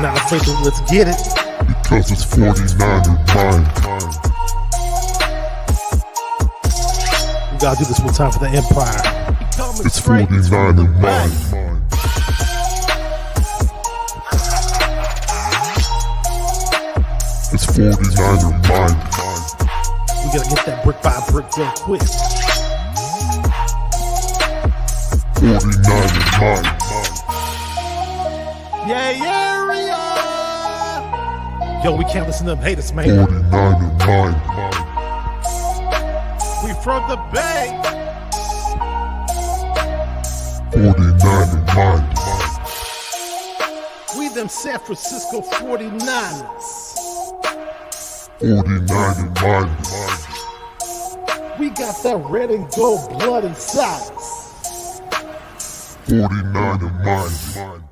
not afraid to let's get it. Because it's 49er time. We gotta do this one time for the Empire. It's 49er mind. It's 49er mind. We gotta get that brick by brick real quick. 49er mind. Yeah. Yo, we can't listen to them haters, man. 49er mind. We from the Bay. 49er mind. We them San Francisco 49ers. 49er mind. We got that red and gold blood inside us. 49er mind.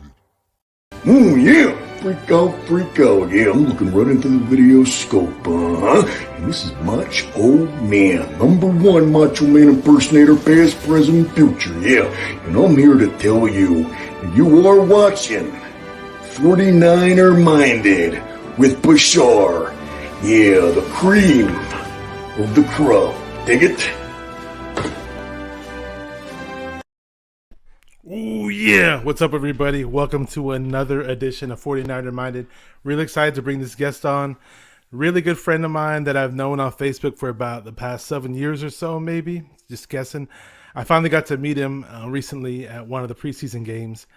Ooh, yeah. Freak out. Yeah, I'm looking right into the video scope, And this is Macho Man, #1 Macho Man impersonator, past, present, future, yeah. And I'm here to tell you, you are watching 49er Minded with Bashar. Yeah, the cream of the crop. Dig it? Ooh, yeah. What's up, everybody? Welcome to another edition of 49er Minded. Really excited to bring this guest on. Really good friend of mine that I've known on Facebook for about the past 7 years or so, maybe. Just guessing. I finally got to meet him recently at one of the preseason games.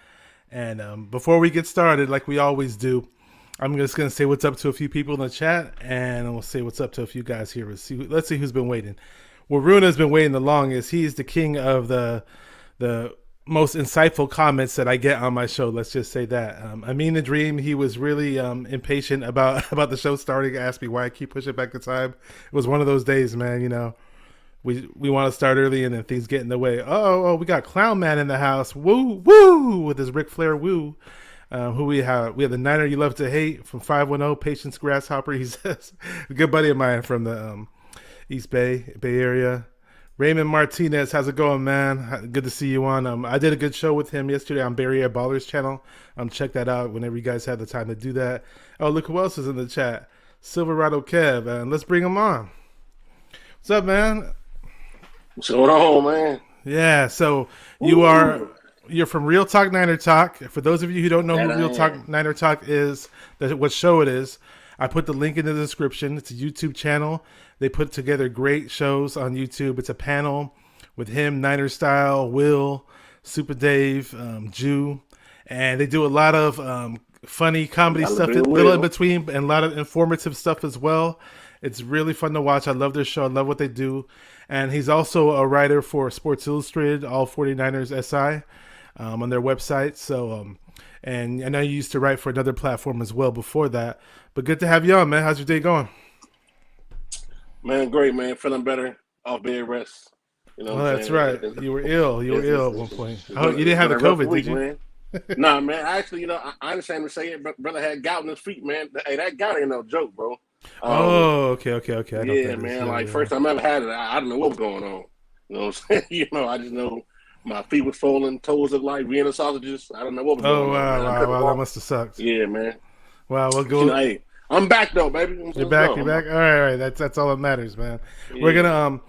And before we get started, like we always do, I'm just going to say what's up to a few people in the chat, and we'll say what's up to a few guys here. Let's see who's been waiting. Well, Runa's been waiting the longest. He's the king of the most insightful comments that I get on my show. Let's just say that. I mean, the dream. He was really impatient about the show starting. Asked me why I keep pushing back the time. It was one of those days, man. You know, we want to start early and then things get in the way. Oh, we got Clown Man in the house. Woo with his Ric Flair woo. Who we have? We have the Niner you love to hate from 510 Patience Grasshopper. He's a good buddy of mine from the East Bay Area. Raymond Martinez, how's it going, man? Good to see you on. I did a good show with him yesterday on Bay Area Ballers channel. Check that out whenever you guys have the time to do that. Oh, look who else is in the chat. Silverado Kev, and let's bring him on. What's up, man? What's going on, man? Yeah, so you're from Real Talk Niner Talk. For those of you who don't know who Real Talk Niner Talk is, what show it is, I put the link in the description. It's a YouTube channel. They put together great shows on YouTube. It's a panel with him, Niner Style, Will, Super Dave, Jew, and they do a lot of funny comedy stuff in between, and a lot of informative stuff as well. It's really fun to watch. I love their show. I love what they do. And he's also a writer for Sports Illustrated ALL49ers SI on their website. So, and I know you used to write for another platform as well before that. But good to have you on, man. How's your day going? Man, great, man. Feeling better off bed rest. You know that's right. You were ill. You were ill at one point. You didn't have the COVID, did you? Man. Nah, man. Actually, I understand to say it, but brother had gout in his feet, man. Hey, that gout ain't no joke, bro. Okay. Yeah, man. Like, first time I ever had it, I don't know what was going on. You know what I'm saying? I just know my feet were swollen, toes looked like Vienna sausages. I don't know what was going on. Wow. That must have sucked. Yeah, man. Wow, well, go. Hey, I'm back though, baby. You're back. All right. That's all that matters, man. Yeah. We're gonna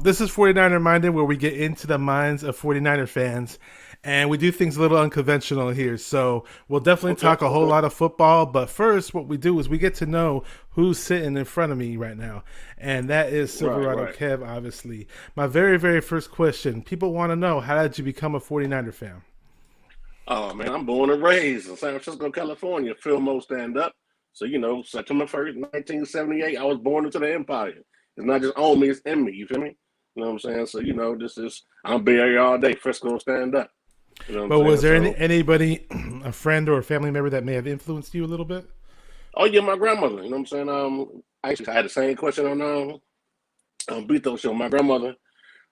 this is 49er Minded, where we get into the minds of 49er fans, and we do things a little unconventional here. So we'll definitely talk a whole lot of football, but first, what we do is we get to know who's sitting in front of me right now, and that is Silverado Kev. Obviously, my very, very first question. People want to know, how did you become a 49er fan? Oh man, I'm born and raised in San Francisco, California. Fillmore stand up. So, September 1st, 1978, I was born into the empire. It's not just on me, it's in me. You feel me? You know what I'm saying? So, I'm Bay Area all day. Frisco stand up. You know but was there anybody, a friend or a family member that may have influenced you a little bit? Oh, yeah, my grandmother. You know what I'm saying? I had the same question on Beto show. My grandmother,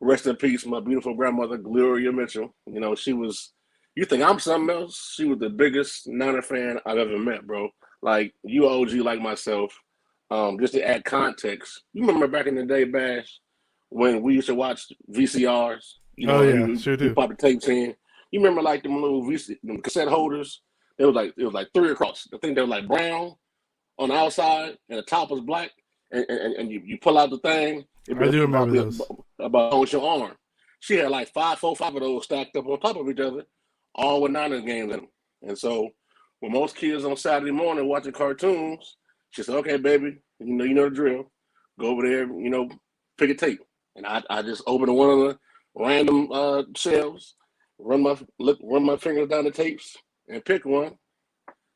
rest in peace, my beautiful grandmother, Gloria Mitchell. She was, you think I'm something else? She was the biggest Niner fan I've ever met, bro. Like, you OG like myself, just to add context. You remember back in the day, Bash, when we used to watch VCRs? Sure do. You pop the tapes in. You remember like them little them cassette holders it was like three across. I think they were like brown on the outside, and the top was black. And you pull out the thing. I do remember those. About almost your arm. She had like 5 of those stacked up on top of each other, all with Niners games in them. And so, when most kids on Saturday morning watching cartoons, she said, "Okay, baby, you know the drill. Go over there, pick a tape." And I just opened one of the random shelves, run my fingers down the tapes, and pick one.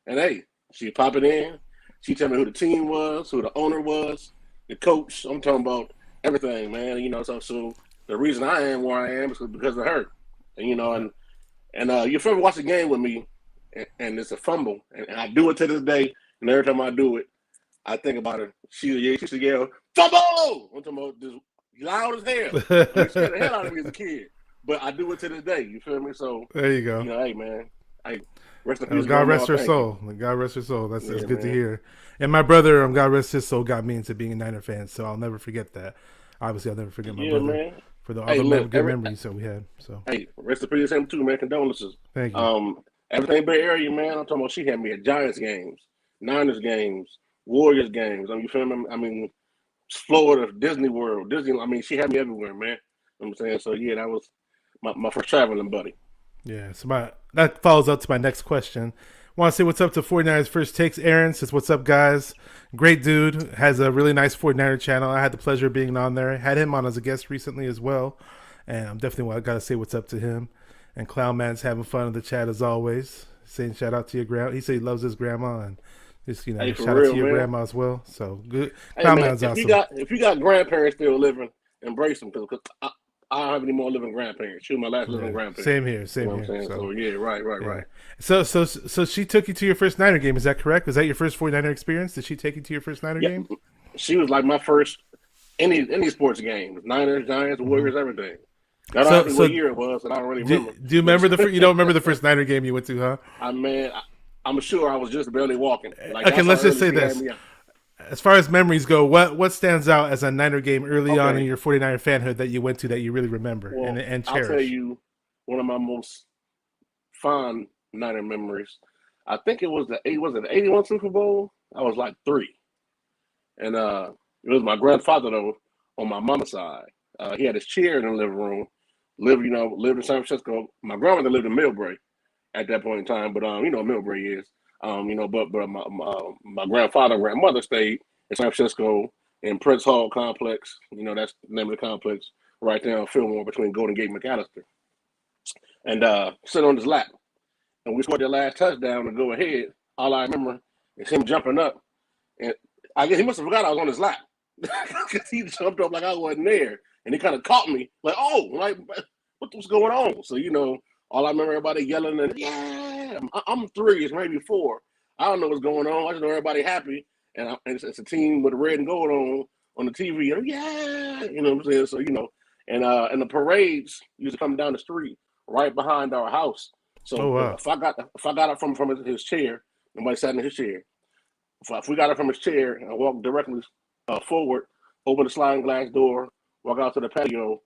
And hey, she pop it in. She tell me who the team was, who the owner was, the coach. I'm talking about everything, man. So the reason I am where I am is because of her. And you ever watch a game with me, and it's a fumble, and I do it to this day. And every time I do it, I think about her. She used to yell, "Fumble!" I'm talking about this loud as hell. I scared the hell out of me as a kid, but I do it to this day. You feel me? So there you go. Hey man, rest in peace. God rest her soul. God rest her soul. That's good to hear. And my brother, God rest his soul, got me into being a Niner fan. So I'll never forget that. Obviously, I'll never forget my brother man. For all the good memories that we had. So hey, rest in peace him too, man. Condolences. Thank you. Everything Bay Area, man. I'm talking about. She had me at Giants games, Niners games, Warriors games. You feel me? I mean, Florida, Disney World, Disney. I mean, she had me everywhere, man. You know what I'm saying? So yeah, that was my first traveling buddy. Yeah, so that follows up to my next question. Want to say what's up to 49ers First Takes. Aaron says, "What's up, guys? Great dude. Has a really nice 49er channel. I had the pleasure of being on there. Had him on as a guest recently as well. And I'm definitely got to say what's up to him. And Clown Man's having fun in the chat as always. Saying shout out to your grandma. He said he loves his grandma. And just, shout out to your grandma as well. So good. Clown Man's awesome. If you got grandparents still living, embrace them because I don't have any more living grandparents. She was my last living grandparent. Same here. So yeah, right. So she took you to your first Niner game. Is that correct? Was that your first 49er experience? Did she take you to your first Niner game? She was like my first any sports game. Niners, Giants, Warriors, everything. I don't know what year it was, and I don't really remember. Do you remember you don't remember the first Niner game you went to, huh? I'm sure I was just barely walking. Okay, let's just say this. As far as memories go, what stands out as a Niner game early on in your 49er fanhood that you went to that you really remember and cherish? I'll tell you one of my most fond Niner memories. I think it was the 81 Super Bowl? I was like 3. And it was my grandfather, though, on my mama's side. He had his chair in the living room, lived in San Francisco. My grandmother lived in Millbrae at that point in time, but Millbrae is. But my grandfather and grandmother stayed in San Francisco in Prince Hall Complex. That's the name of the complex right there on Fillmore between Golden Gate and McAllister. And sitting on his lap. And we scored that last touchdown to go ahead. All I remember is him jumping up. And I guess he must have forgot I was on his lap. Because he jumped up like I wasn't there. And he kind of caught me. Like, what's going on? So, all I remember everybody yelling and I'm 3, it's maybe 4. I don't know what's going on. I just know everybody happy, and it's a team with red and gold on the TV. You know what I'm saying? So and the parades used to come down the street right behind our house. So if I got it from his chair, nobody sat in his chair. If we got it from his chair and walked directly forward, open the sliding glass door, walk out to the patio.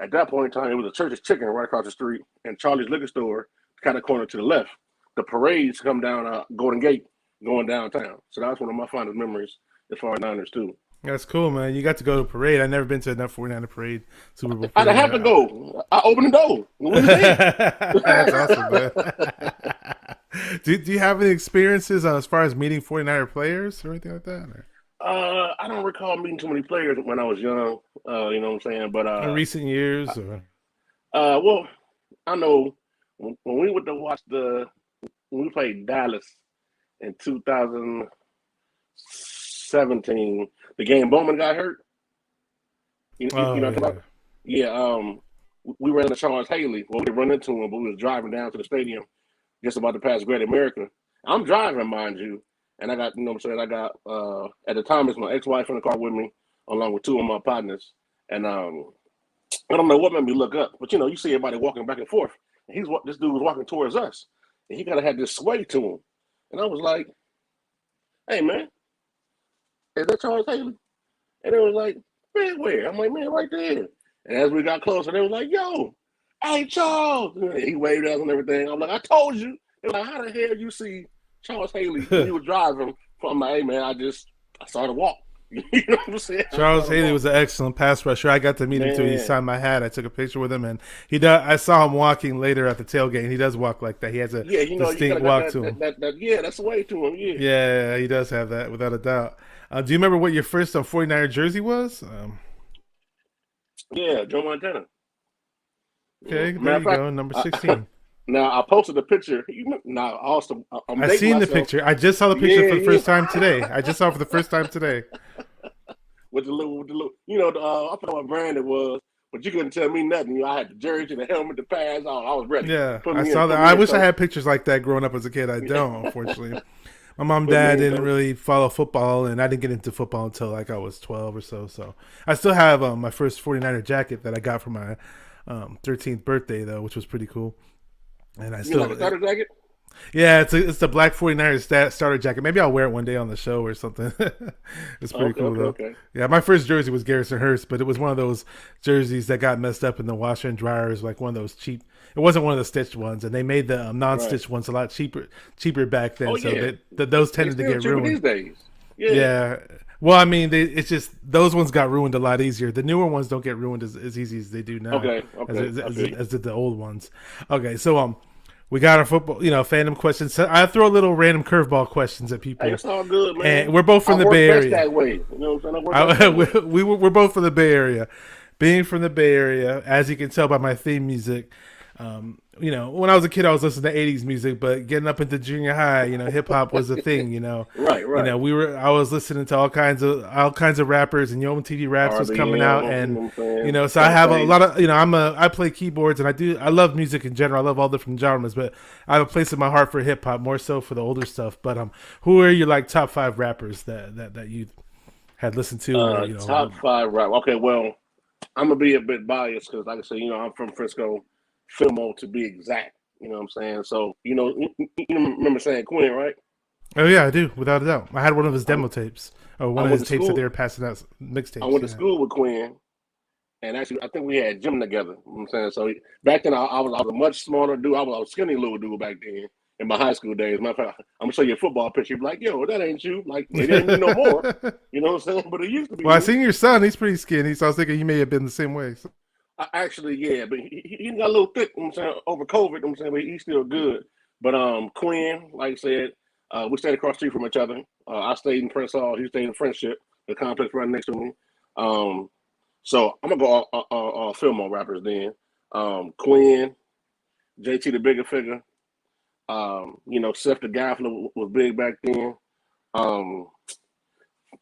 At that point in time, it was a Church's Chicken right across the street and Charlie's Liquor Store kind of corner to the left. The parades come down Golden Gate going downtown. So that's one of my fondest memories as far as Niners, too. That's cool, man. You got to go to a parade. I've never been to enough 49er parade, Super Bowl parade. I have to go. I opened the door. That's awesome, man. Do you have any experiences as far as meeting 49er players or anything like that? Or? I don't recall meeting too many players when I was young. You know what I'm saying? But in recent years, or? Well, I know when we went to watch when we played Dallas in 2017, the game Bowman got hurt. You know what I'm talking about? Yeah. We ran into Charles Haley. Well, we didn't run into him, but we was driving down to the stadium just about to pass Great America. I'm driving, mind you. And I got, I got, at the time, it's my ex-wife in the car with me, along with 2 of my partners. And I don't know what made me look up, but, you see everybody walking back and forth. And this dude was walking towards us. And he kind of had this sway to him. And I was like, hey, man, is that Charles Haley? And they was like, man, where? I'm like, man, right there. And as we got closer, they was like, yo, hey, Charles. And he waved at us and everything. I'm like, I told you. They were like, how the hell you see Charles Haley when you were driving? I'm like, hey man, I saw the walk. You know what I'm saying? Charles Haley was an excellent pass rusher. I got to meet him too. He signed my hat. I took a picture with him, and he does. I saw him walking later at the tailgate, and he does walk like that. He has a distinct walk to him. That's the way to him. Yeah, he does have that without a doubt. Do you remember what your first 49er jersey was? Yeah, Joe Montana. Okay, there you go, number 16. Now I posted a picture. I seen the picture. I just saw the picture for the first time today. I just saw it for the first time today. With the little, I forgot what brand it was, but you couldn't tell me nothing. I had the jersey, the helmet, the pads on. I was ready. Yeah, I saw that. I wish I had pictures like that growing up as a kid. I don't, unfortunately. My mom and dad didn't really follow football, and I didn't get into football until like I was 12 or so. So I still have my first 49er jacket that I got for my 13th birthday, though, which was pretty cool. And I still like a starter jacket? Yeah, it's the black 49ers starter jacket. Maybe I'll wear it one day on the show or something. It's pretty cool, though. Okay. Yeah, my first jersey was Garrison Hurst, but it was one of those jerseys that got messed up in the washer and dryer. It was like one of those cheap. It wasn't one of the stitched ones, and they made the non-stitched ones a lot cheaper back then. So those tended to get ruined these days. Yeah. Well, I mean, it's just those ones got ruined a lot easier. The newer ones don't get ruined as easy as they do now. As did the old ones. Okay, so we got our football, fandom questions. So I throw a little random curveball questions at people. Hey, it's all good, man. And we're both from the Bay Area. That way. You know what I'm saying? We're both from the Bay Area. Being from the Bay Area, as you can tell by my theme music, when I was a kid, I was listening to 80s music, but getting up into junior high, hip hop was a thing, Right. I was listening to all kinds of rappers, and MTV Raps was coming out, and so I have a lot of, I play keyboards, and I love music in general. I love all different genres, but I have a place in my heart for hip hop, more so for the older stuff. But who are your like top 5 rappers that you had listened to? Top 5 rap. Okay, well, I'm gonna be a bit biased because, like I said, I'm from Frisco. Fillmore to be exact, you know what I'm saying? So, you remember saying Quinn, right? Oh yeah, I do, without a doubt. I had one of his demo tapes, or one of his tapes that they were passing out, mixtapes. I went to school with Quinn, and actually, I think we had gym together. You know what I'm saying? So back then, I was a much smaller dude. I was a skinny little dude back then in my high school days. Matter of fact, I'm gonna show you a football picture. You're like, yo, that ain't you. Like, it ain't me no more. You know what I'm saying? But it used to be. Well, I seen your son. He's pretty skinny, so I was thinking he may have been the same way. So. Actually, yeah, but he got a little thick, you know what I'm saying, over COVID, you know what I'm saying, but he's still good. But Quinn, like I said, we stayed across the street from each other. I stayed in Prince Hall, he stayed in Friendship, the complex right next to me. So I'm gonna go Fillmore rappers then. Quinn, JT the Bigger Figure, Seth the Gaffler was big back then.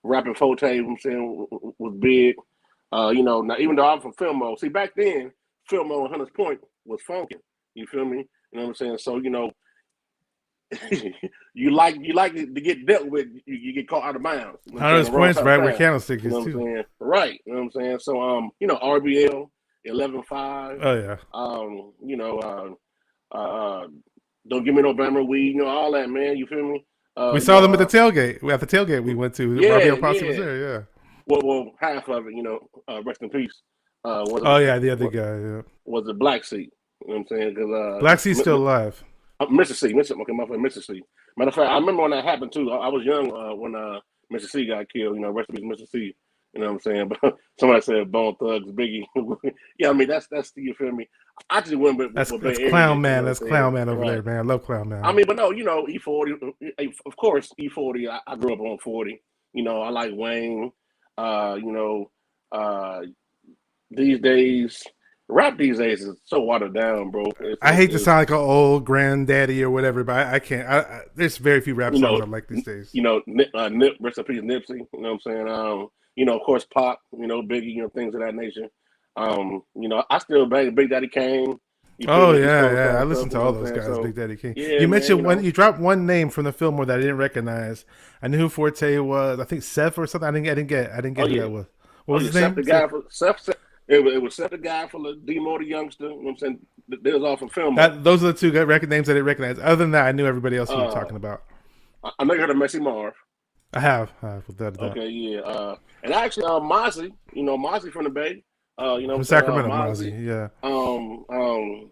Rapping Forte, you know what I'm saying, was big. Now even though I'm from Fillmore, see back then, Fillmore and Hunters Point was funky. You feel me? You know what I'm saying? So you like to get dealt with, you get caught out of bounds. Hunters Point's right where Candlestick is too. Right. You know what I'm saying? So RBL 11-5. Oh yeah. Don't give me no Bama weed. All that, man. You feel me? We saw them at the tailgate. At the tailgate we went to. RBL Posse was there. Yeah. Well, half of it, rest in peace. The other guy, was the Black Seat. You know what I'm saying? Because Black Seat's still alive. Mr. C. Okay, my friend Mr. C. Matter of fact, I remember when that happened too. I was young when Mr. C got killed. Rest in peace, Mr. C. You know what I'm saying? But somebody said Bone Thugs, Biggie. Yeah, I mean that's you feel me? I just went with that's Clown Man. That's Clown Man over there, man. I love Clown Man. I mean, but no, E40. Of course, E40. I grew up on 40. I like Wayne. These days, rap these days is so watered down, bro. I hate to sound like an old granddaddy or whatever, but I can't. There's very few rap songs I like these days. Nip, rest in peace, Nipsey. You know what I'm saying? Of course, Pop. Biggie. Things of that nature. I still bang Big Daddy Kane. Oh yeah. I listen to all those guys. Big Daddy King. Yeah, you mentioned you dropped one name from the Fillmore that I didn't recognize. I knew who Forte was. I think Seth or something. I didn't get who that was. What was his name? Seth. It was Seth the guy from the Demo the youngster. You know what I'm saying? They was all from Fillmore. Those are the two record names I didn't recognize. Other than that, I knew everybody else you were talking about. I know you heard of Messy Marv. I have without a doubt. Okay, yeah. And actually, Mozzie. Mozzie from the Bay. From Sacramento, Mozzie. Yeah.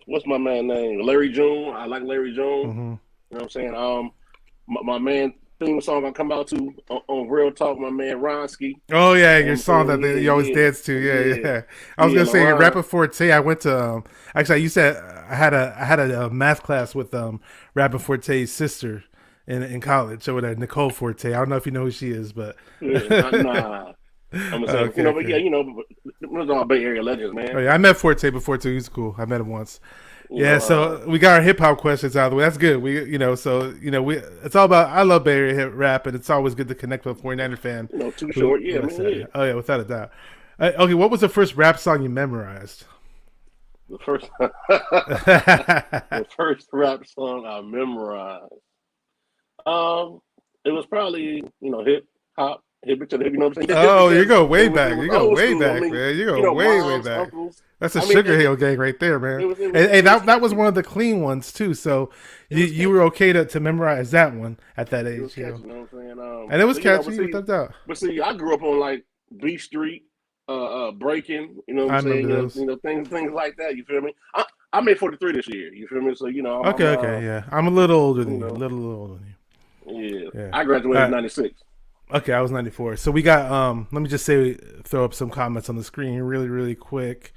What's my man name? Larry June. I like Larry June. You know what I'm saying? My man theme song gonna come out to on Real Talk. My man Ronsky. Oh yeah, You know what your I'm song saying? that you always dance to. Yeah, Yeah. I was yeah. gonna say LaRon. Rapper Forte. I went to actually you said I had a math class with Rapper Forte's sister in college over there, Nicole Forte. I don't know if you know who she is, but Nah. I'm gonna say, okay, but yeah, okay. but those all Bay Area legends, Oh man. yeah, I met Forte before too. He's cool. I met him once. You Yeah, know, so we got our hip hop questions out of the way. That's good. We it's all about. I love Bay Area hip rap, and it's always good to connect with a 49er fan Too who short. Yeah, likes man. that. Yeah. Yeah. Oh yeah, without a doubt. Okay, what was the first rap song you memorized? The first, the first rap song I memorized. Um, it was probably hip hop, hip to the hip. You know what I'm saying? Just Oh, you because go way it back. was You go old way school. I back, mean, man. You go way, way moms, back. uncles. That's a I mean, Sugar Hill gang right there, man. it was That was one of the clean ones too. So it was you were catchy. okay to memorize that one at that It was age, catchy. You know what I'm saying? and it was But catchy see, without doubt. I grew up on like B Street, Breaking. You know what I I'm remember saying? those. Things like that. You feel me? I made 43 this year. You feel me? So Okay, okay, yeah. I'm a little older you than you. A know, little older than yeah. you. Yeah. I All graduated in right. '96. Okay, I was 94. So we got let me just say throw up some comments on the screen really really quick.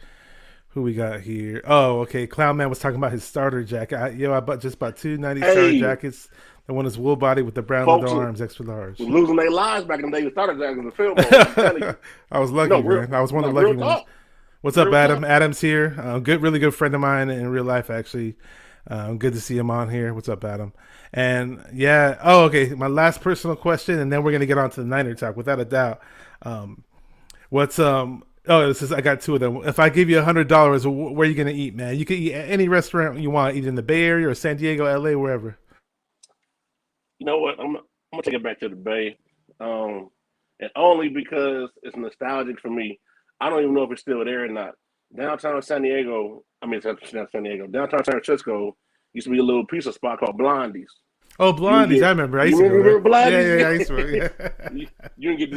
Who we got here? Oh, okay. Clown Man was talking about his starter jacket. I just bought two 90 starter Hey, jackets. The one is wool body with the brown leather folks arms, extra was large. losing their lives back in the day. Started Jack in the film mode. I'm telling you. I was lucky, Real, man. I was one no, of the real lucky ones. talk. What's up, Real Adam? talk. Adam's here. Really good friend of mine in real life, actually. Good to see him on here. What's up, Adam? And yeah, oh, okay. My last personal question, and then we're gonna get on to the Niner talk, without a doubt. Um, what's Oh, this is I got two of them. If I give you $100, where are you gonna eat, man? You can eat at any restaurant you want, eat in the Bay Area or San Diego, LA, wherever. You know what? I'm gonna take it back to the Bay, and only because it's nostalgic for me. I don't even know if it's still there or not. Downtown San Diego, I mean, it's not San Diego. Downtown San Francisco used to be a little pizza spot called Blondie's. Oh, You can Blondies. I get, remember. I used you to go there. remember Yeah, Blondie's? yeah, yeah. I used to. you, Yeah, you can get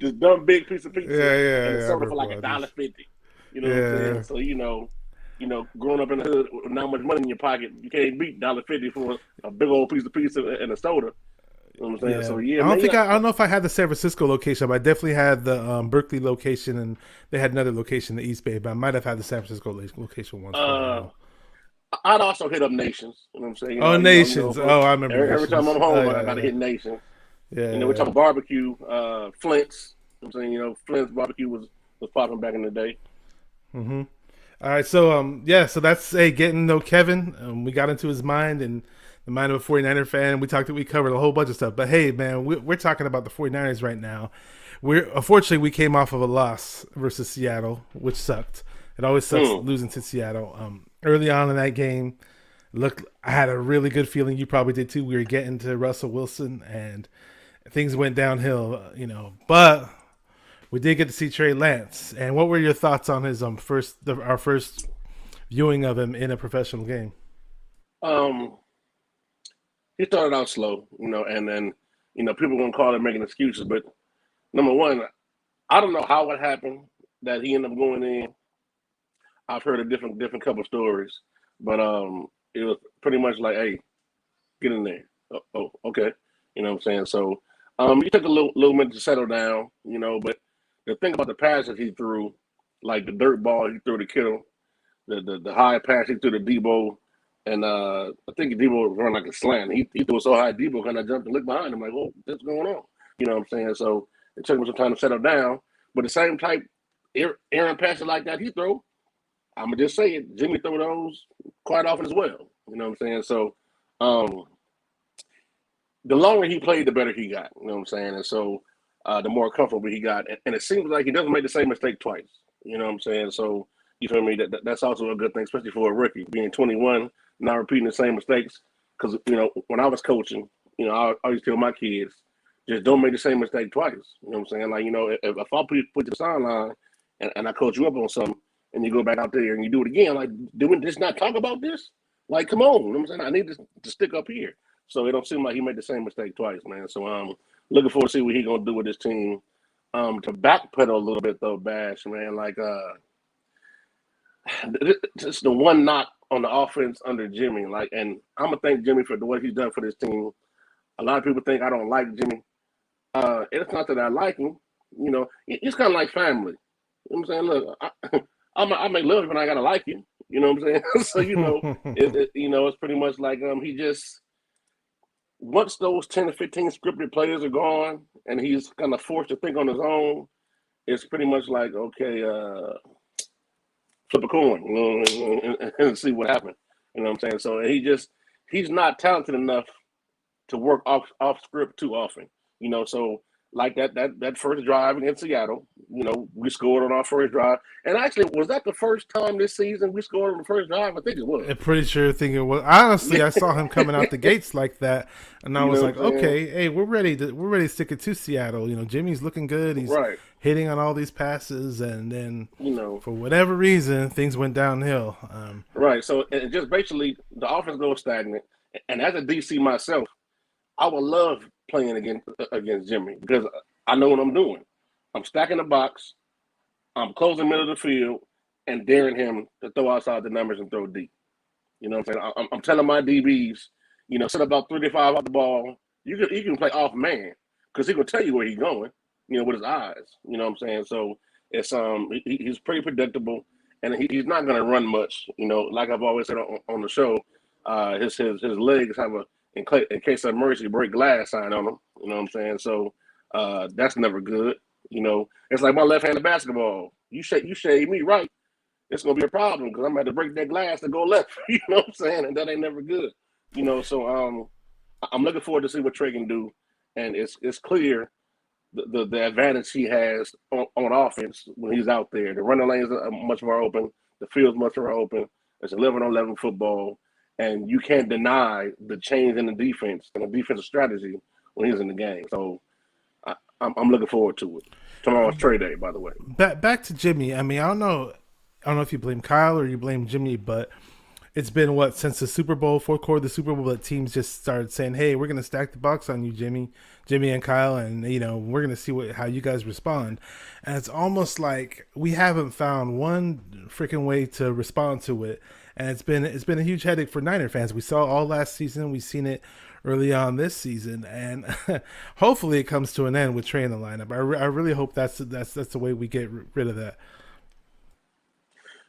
this dumb big piece of yeah, pizza yeah, and a yeah. I soda remember for like a dollar Blondies. fifty. You know what I'm saying? Yeah. So growing up in the hood with not much money in your pocket, you can't beat $1.50 for a big old piece of pizza and a soda. You know what I'm saying? Yeah, So yeah, man. I don't know if I had the San Francisco location, but I definitely had the Berkeley location, and they had another location in the East Bay. But I might have had the San Francisco location once for all I Uh, know. I'd also hit up Nations. You know what I'm saying? Oh, Nations. Oh, I remember Every time Nations. I'm Oh home, I yeah, gotta yeah, hit Nations. yeah, We're yeah. talking barbecue. Flint's. You know what I'm saying, Flint's barbecue was popping back in the day. Mm-hmm. All right, so yeah, so that's getting to know Kevin. We got into his mind and the mind of a 49er fan. We covered a whole bunch of stuff. But hey, man, we're talking about the 49ers right now. Unfortunately we came off of a loss versus Seattle, which sucked. It always sucks Mm. losing to Seattle. Early on in that game, I had a really good feeling. You probably did too. We were getting to Russell Wilson, and things went downhill. But we did get to see Trey Lance. And what were your thoughts on his our first viewing of him in a professional game? Um, he started out slow, and then people gonna call it making excuses. But number one, I don't know how it happened that he ended up going in. I've heard a different couple stories, but it was pretty much like, hey, get in there. Okay. You know what I'm saying? So he took a little minute to settle down, but the thing about the passes he threw, like the dirt ball he threw to Kittle, the high pass he threw to Debo, and I think Debo was running like a slant. He threw it so high, Debo kind of jumped and looked behind him like, oh, what's going on? You know what I'm saying? So it took him some time to settle down. But the same type Aaron passes like that he throw, I'm gonna just say it. Jimmy throw those quite often as well. You know what I'm saying? So um, the longer he played, the better he got. You know what I'm saying? And so the more comfortable he got. And it seems like he doesn't make the same mistake twice. You know what I'm saying? So you feel me? That's also a good thing, especially for a rookie being 21, not repeating the same mistakes. Because when I was coaching, I used to tell my kids, just don't make the same mistake twice. You know what I'm saying? Like if I put you to the sideline and I coach you up on something, and you go back out there and you do it again, like, do we just not talk about this? Like, come on, you know what I'm saying? I need to stick up here. So it don't seem like he made the same mistake twice, man. So looking forward to see what he gonna do with this team. To backpedal a little bit though, Bash, man. Like just the one knock on the offense under Jimmy. Like, and I'm gonna thank Jimmy for what he's done for this team. A lot of people think I don't like Jimmy. It's not that I like him. You know, it's kind of like family. You know what I'm saying? Look, I make love when I gotta like you. You know what I'm saying? So it's pretty much like he just once those 10 to 15 scripted players are gone and he's kind of forced to think on his own. It's pretty much like, okay, flip a coin, and see what happens. You know what I'm saying? So he's not talented enough to work off script too often. You know, so like that first drive against Seattle, we scored on our first drive. And actually, was that the first time this season we scored on the first drive? I think it was. I'm pretty sure it was. Honestly, I saw him coming out the gates like that, and I was like, okay, hey, we're ready to stick it to Seattle. Jimmy's looking good. He's hitting on all these passes, and then for whatever reason, things went downhill. Right. So it just basically the offense goes stagnant. And as a DC myself, I would love playing against Jimmy because I know what I'm doing. I'm stacking the box, I'm closing middle of the field, and daring him to throw outside the numbers and throw deep. You know what I'm saying? I'm telling my DBs, set about 35 off the ball. You can play off man because he can tell you where he's going, with his eyes. You know what I'm saying? So it's he's pretty predictable, and he's not going to run much. Like I've always said on the show, his legs have a in case of emergency break glass sign on them. You know what I'm saying? So that's never good. It's like my left-handed basketball. You shade me right, it's gonna be a problem because I'm gonna have to break that glass to go left. You know what I'm saying? And that ain't never good. So I'm looking forward to see what Trey can do, and it's clear the advantage he has on offense when he's out there. The running lanes are much more open. The field's much more open. It's 11-on-11 football. And you can't deny the change in the defense and the defensive strategy when he's in the game. So I'm looking forward to it. Tomorrow's trade day, by the way. Back to Jimmy. I mean, I don't know if you blame Kyle or you blame Jimmy, but it's been since the Super Bowl, fourth quarter of the Super Bowl, that teams just started saying, "Hey, we're going to stack the box on you, Jimmy and Kyle, and we're going to see how you guys respond." And it's almost like we haven't found one freaking way to respond to it. And it's been a huge headache for Niner fans. We saw all last season. We've seen it early on this season, and hopefully it comes to an end with Trey in the lineup. I really hope that's the way we get rid of that.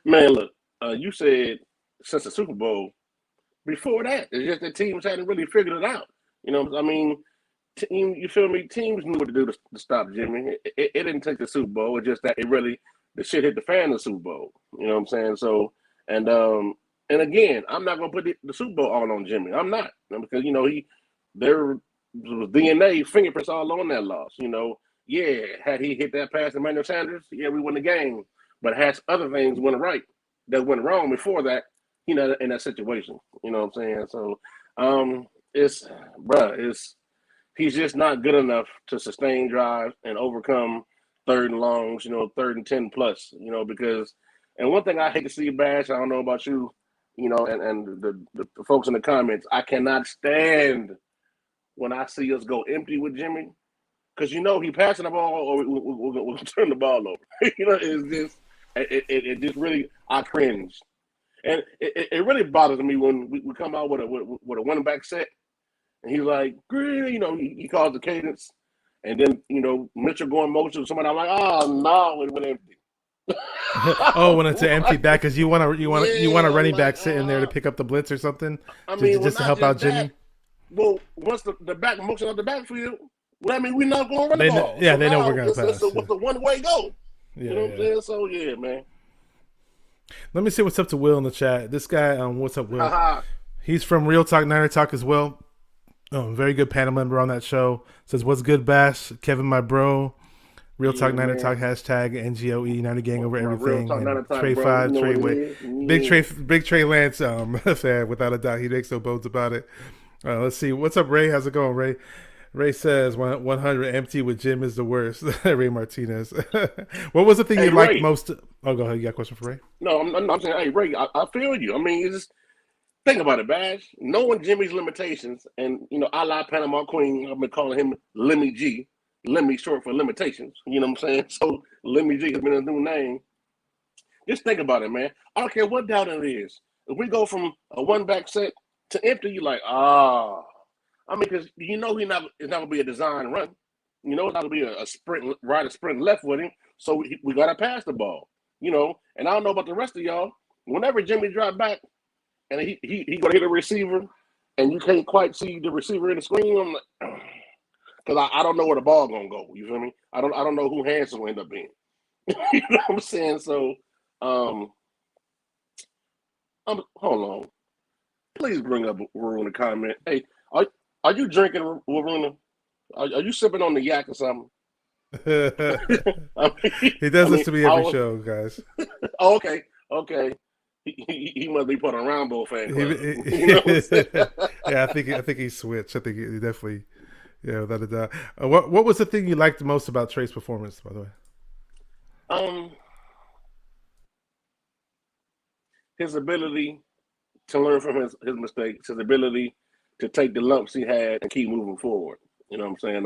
Man, look, you said since the Super Bowl. Before that, it's just that teams hadn't really figured it out. I mean, you feel me? Teams knew what to do to stop Jimmy. It didn't take the Super Bowl. It's just that the shit hit the fan in the Super Bowl. You know what I'm saying? So. And again, I'm not gonna put the Super Bowl all on Jimmy. I'm not, because there was DNA fingerprints all on that loss. Had he hit that pass to Emmanuel Sanders, we win the game. But has other things went right that went wrong before that, in that situation. You know what I'm saying? So he's just not good enough to sustain drives and overcome third and longs, 3rd and 10 plus, because. And one thing I hate to see, Bash, I don't know about you, and the folks in the comments, I cannot stand when I see us go empty with Jimmy, because he passing the ball or we'll turn the ball over. It just really, I cringe. And it really bothers me when we come out with a running back set, and he's like, he calls the cadence, and then, Mitchell going motion with somebody, I'm like, oh, no, it went empty. When it's an empty back, because you want a running back sitting there to pick up the blitz or something, just to help out Jimmy. Well, once the back motion out the backfield, we're not going to run the ball. They know we're going to pass. So what's the one way go? Yeah, you know what I'm saying? So yeah, man. Let me see what's up to Will in the chat. This guy, what's up, Will? He's from Real Talk Niner Talk as well. Very good panel member on that show. Says, "What's good, Bash? Kevin, my bro." Real Talk Niner Talk, hashtag NGOE, Niner Gang over everything. Trey 5, Trey Way. Big Trey Lance fan, without a doubt. He makes no bones about it. Let's see. What's up, Ray? How's it going, Ray? Ray says 100 empty with Jim is the worst. Ray Martinez. What was the thing you liked most? Oh, go ahead. You got a question for Ray? No, I'm saying, hey, Ray, I feel you. I mean, you just think about it, Bash. Knowing Jimmy's limitations, and, a la Panama Queen, I've been calling him Lemmy G. Lemmy short for limitations. You know what I'm saying? So Lemmy G has been a new name. Just think about it, man. I don't care what doubt it is. If we go from a one back set to empty, you're like, I mean, because you know it's not gonna be a design run. You know it's not gonna be a sprint right, a sprint left with him. So we gotta pass the ball. You know, and I don't know about the rest of y'all. Whenever Jimmy drop back and he gonna hit a receiver, and you can't quite see the receiver in the screen, I'm like, because I don't know where the ball gonna go. You feel me? I don't know who Hanson will end up being. You know what I'm saying? So, hold on. Please bring up Waruna comment. Hey, are you drinking, Waruna? Are you sipping on the yak or something? He does this to me every show, guys. Oh, okay. He must be put on Rambo fan club. You know what I'm saying? Yeah, I think he switched. I think he definitely, yeah, without a doubt. What was the thing you liked the most about Trey's performance, by the way? His ability to learn from his mistakes, his ability to take the lumps he had and keep moving forward. You know what I'm saying?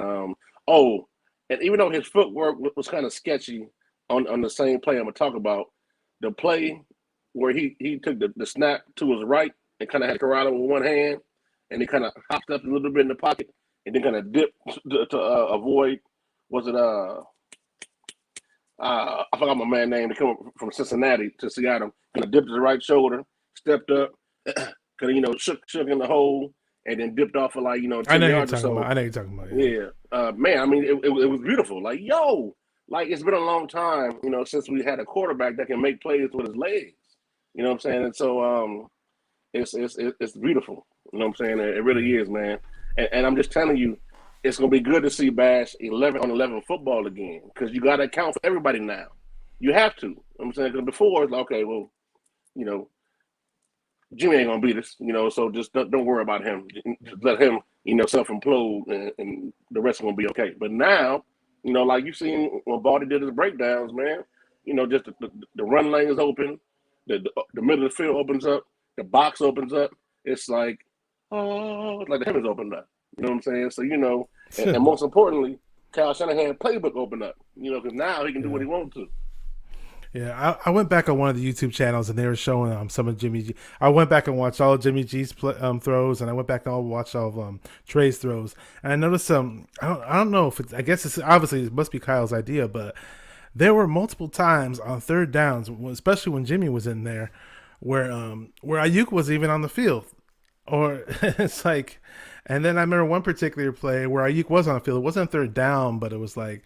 And even though his footwork was kind of sketchy on the same play I'm gonna talk about, the play where he took the snap to his right and kind of had Corrado with one hand, and he kind of hopped up a little bit in the pocket and then kind of dipped to avoid. Was it I forgot my man's name. He come from Cincinnati to Seattle. Kind of dipped his right shoulder, stepped up, kind of shook in the hole, and then dipped off for 10 yards or so. I know you're talking about. Yeah, man. I mean, it was beautiful. Like, yo, like it's been a long time, since we had a quarterback that can make plays with his legs. You know what I'm saying? And so it's beautiful. You know what I'm saying? It really is, man. And I'm just telling you, it's gonna be good to see Bash 11-on-11 football again, because you got to account for everybody now. You have to. You know what I'm saying? Because before it's like, okay, well, Jimmy ain't gonna beat us, so just don't worry about him. Just let him, self-implode, and the rest is gonna be okay. But now, like you've seen when Baldy did his breakdowns, man, just the run lane is open, the middle of the field opens up, the box opens up. It's like, it's like the heavens opened up. You know what I'm saying? So, and most importantly, Kyle Shanahan playbook opened up, because now he can do what he wants to. Yeah, I went back on one of the YouTube channels and they were showing some of Jimmy G. I went back and watched all of Jimmy G's throws, and I went back and watched all of Trey's throws. And I noticed I don't know if I guess it's obviously it must be Kyle's idea, but there were multiple times on third downs, especially when Jimmy was in there, where Ayuk was even on the field, or it's like. And then I remember one particular play where Ayuk was on the field. It wasn't third down, but it was like,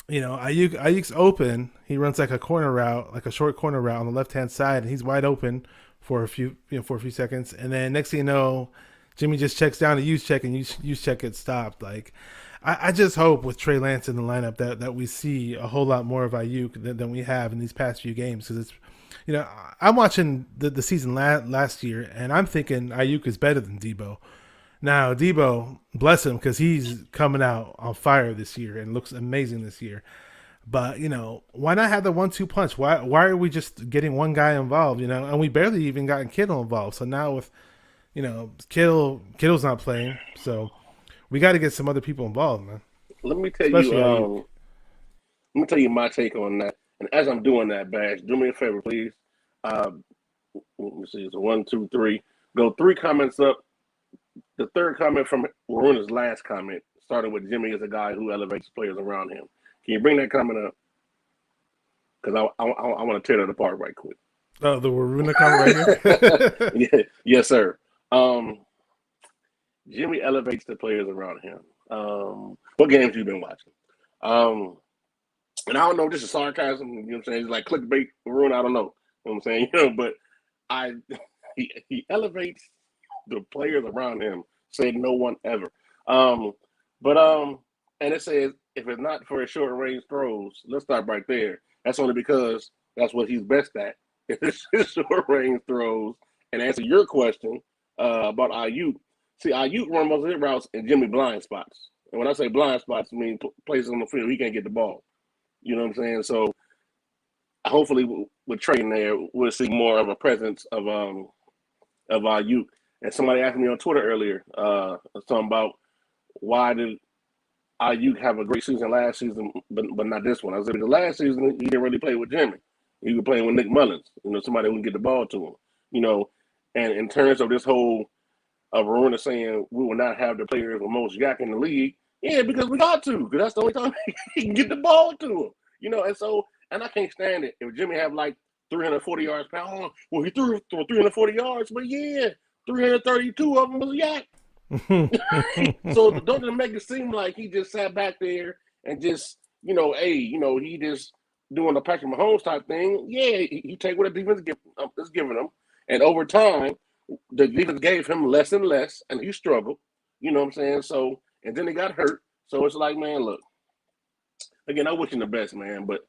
Ayuk's open. He runs like a corner route, like a short corner route on the left-hand side, and he's wide open for a few seconds. And then next thing you know, Jimmy just checks down to use check, and use check gets stopped. Like, I just hope with Trey Lance in the lineup that we see a whole lot more of Ayuk than we have in these past few games, because it's, I'm watching the season last year, and I'm thinking Ayuk is better than Debo. Now, Debo, bless him, because he's coming out on fire this year and looks amazing this year. But, why not have the 1-2 punch? Why are we just getting one guy involved, And we barely even gotten Kittle involved. So now with, Kittle's not playing. So we got to get some other people involved, man. Let me tell you my take on that. And as I'm doing that, Bash, do me a favor, please. Let me see. It's 1, 2, 3. Go 3 comments up. The third comment from Waruna's last comment started with Jimmy as a guy who elevates players around him. Can you bring that comment up? Because I want to tear that apart right quick. Oh, the Waruna comment right here? Yeah, yes, sir. Jimmy elevates the players around him. What games you been watching? And I don't know if this is sarcasm, you know what I'm saying? It's like clickbait, Waruna, I don't know. You know what I'm saying? But he elevates the players around him, said no one ever. And it says, if it's not for his short range throws, let's stop right there. That's only because that's what he's best at. It's his short range throws. And answer your question about Ayuk. See, Ayuk run most of his routes in Jimmy blind spots. And when I say blind spots, I mean places on the field he can't get the ball. You know what I'm saying? So hopefully with Trey in there, we'll see more of a presence of Ayuk. And somebody asked me on Twitter earlier, something about why did Ayuk have a great season last season, but not this one. I said, because last season he didn't really play with Jimmy. He was playing with Nick Mullins, somebody who can get the ball to him. you know. And in terms of this whole Verona saying we will not have the players with most yak in the league, yeah, because we got to, because that's the only time he can get the ball to him, you know. And so, and I can't stand it if Jimmy have like 340 yards pound. Well, he threw for 340 yards, but yeah, 332 of them was yak. So don't make it seem like he just sat back there and just, you know, he just doing the Patrick Mahomes type thing. Yeah, he take what the defense is giving him, and over time, the defense gave him less and less, and he struggled. You know what I'm saying? So, and then he got hurt. So it's like, man, look, again, I wish him the best, man, but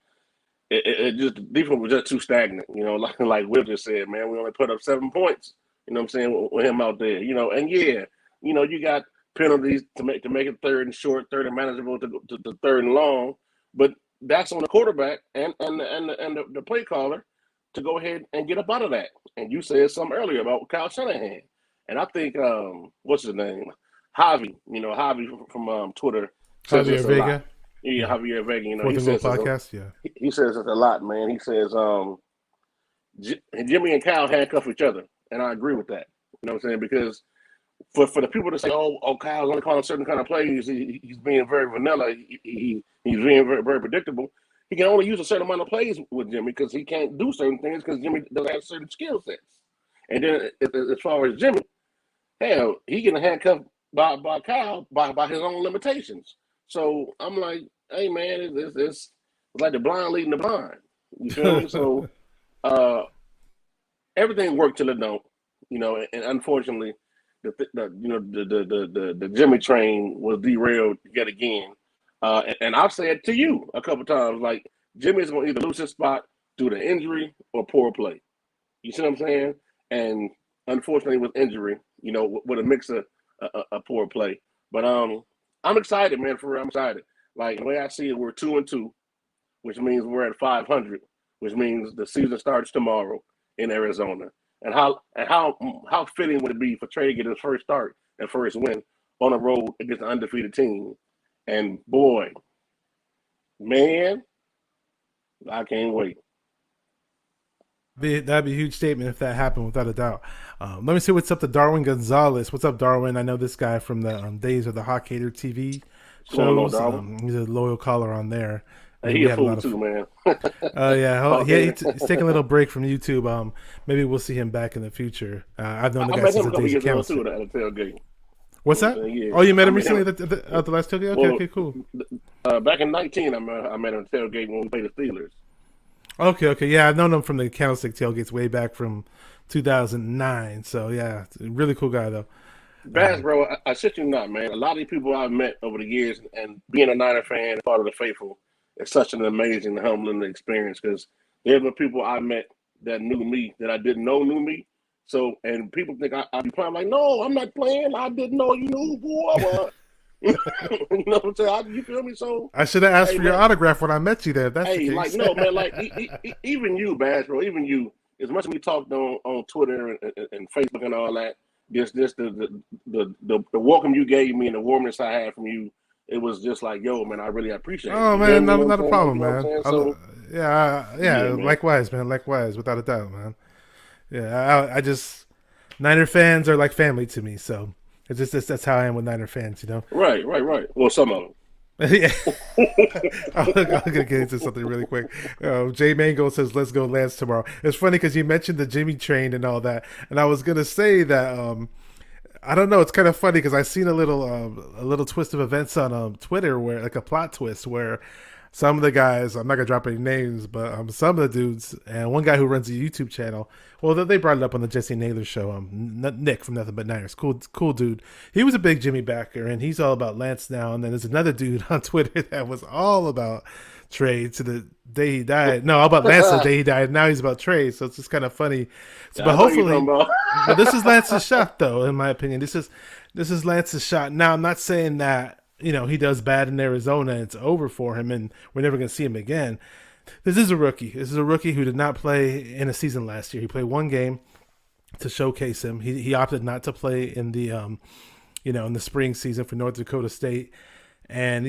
it just the defense was just too stagnant. You know, like Will just said, man, we only put up 7 points. You know what I'm saying, with him out there. You know, and yeah, you know, you got penalties to make it third and short, third and manageable to third and long, but that's on the quarterback and the play caller to go ahead and get up out of that. And you said something earlier about Kyle Shanahan, and I think what's his name, Javi. You know, Javi from Twitter says Javier this a Vega. lot. Yeah, Javier Vega. You know, For he the says podcast. Yeah, he says it a lot, man. He says Jimmy and Kyle handcuff each other, and I agree with that. You know what I'm saying? Because for the people to say, oh, Kyle's only calling certain kind of plays, he's being very vanilla. He's being very, very predictable. He can only use a certain amount of plays with Jimmy because he can't do certain things because Jimmy doesn't have certain skill sets. And then as far as Jimmy, hell, he getting handcuffed by Kyle by his own limitations. So I'm like, hey man, it's like the blind leading the blind. You feel me? So everything worked till it don't. You know, and unfortunately, the Jimmy train was derailed yet again. And I've said to you a couple times, like, Jimmy's going to either lose his spot due to injury or poor play. You see what I'm saying? And unfortunately, with injury, you know, with a mix of a poor play. But I'm excited, man. For real, I'm excited. Like, the way I see it, we're 2-2, which means we're at 500, which means the season starts tomorrow in Arizona. And how fitting would it be for Trey to get his first start and first win on the road against an undefeated team? And boy, man, I can't wait. That'd be a huge statement if that happened, without a doubt. Let me see what's up to Darwin Gonzalez. What's up, Darwin? I know this guy from the days of the Hawk Hater TV shows. He's a loyal caller on there. Hey, he a fool too, man. Oh yeah, he's taking a little break from YouTube. Maybe we'll see him back in the future. I've known the guy since the days of Campbell. Too at the tailgate. What's that? Yeah. Oh, you met him recently at the last tailgate? Okay, okay, cool. Back in 19, I met him at the tailgate when we played the Steelers. Okay. Yeah, I've known him from the Candlestick tailgates way back from 2009. So, yeah, really cool guy, though. Bass, bro, I shit you not, man. A lot of these people I've met over the years, and being a Niner fan, part of the faithful, it's such an amazing, humbling experience because there's the people I met that knew me that I didn't know knew me. So, and people think I be playing. I'm like, no, I'm not playing. I didn't know you knew who I was. You know what I'm saying? You feel me? So I should have asked for your autograph when I met you there. That's the case. Like, no, man, like even you, Bass, bro, even you. As much as we talked on Twitter and Facebook and all that, just the welcome you gave me and the warmness I had from you, it was just like, yo, man, I really appreciate it. Oh, man, not a problem, man. So, yeah, likewise, man. Likewise, without a doubt, man. Yeah, I just Niner fans are like family to me, so it's just that's how I am with Niner fans, you know. Right. Well, some of them. Yeah. I'm gonna get into something really quick. Jay Mango says, "Let's go Lance tomorrow." It's funny because you mentioned the Jimmy train and all that, and I was gonna say that I don't know. It's kind of funny because I seen a little twist of events on Twitter where, like, a plot twist where some of the guys, I'm not gonna drop any names, but some of the dudes, and one guy who runs a YouTube channel, well, they brought it up on the Jesse Naylor show. Nick from Nothing But Niners, cool dude. He was a big Jimmy backer, and he's all about Lance now. And then there's another dude on Twitter that was all about Trey to the day he died. No, all about Lance the day he died. Now he's about Trey, so it's just kind of funny. So, but hopefully, but this is Lance's shot, though, in my opinion. This is Lance's shot. Now, I'm not saying that, you know, he does bad in Arizona and it's over for him and we're never going to see him again. This is a rookie. This is a rookie who did not play in a season last year. He played one game to showcase him. He opted not to play in the, in the spring season for North Dakota State. And,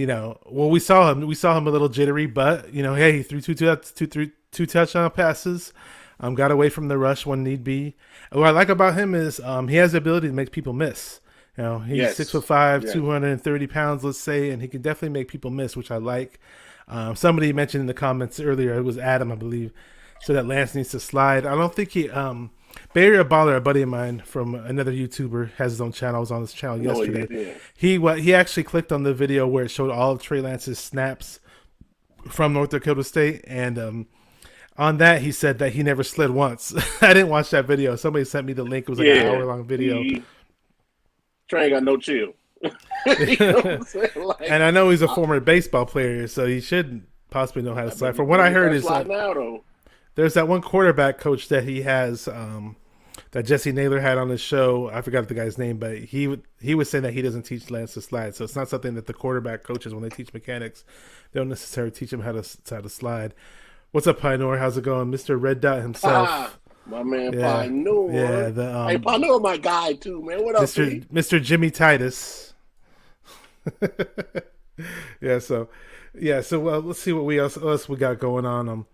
we saw him a little jittery, but, hey, he threw two touchdown passes. Got away from the rush when need be. What I like about him is he has the ability to make people miss. You know, he's Yes. 6'5", Yes. 230 pounds, let's say, and he can definitely make people miss, which I like. Somebody mentioned in the comments earlier, it was Adam, I believe, so that Lance needs to slide. I don't think he. Bay Area Baller, a buddy of mine from another YouTuber, has his own channel. I was on his channel yesterday. He actually clicked on the video where it showed all of Trey Lance's snaps from North Dakota State, and on that he said that he never slid once. I didn't watch that video. Somebody sent me the link. It was like an hour-long video. Trey ain't got no chill. You know what I'm saying? Like, and I know he's a former baseball player, so he should possibly know how to slide. From what I heard is there's that one quarterback coach that he has that Jesse Naylor had on his show. I forgot the guy's name, but he was saying that he doesn't teach Lance to slide. So it's not something that the quarterback coaches, when they teach mechanics, they don't necessarily teach him how to slide. What's up, Pioneer? How's it going? Mr. Red Dot himself. My man, Pioneer. Yeah, hey, Pioneer, my guy too, man. What up, Mr. Jimmy Titus? So let's see what else we got going on.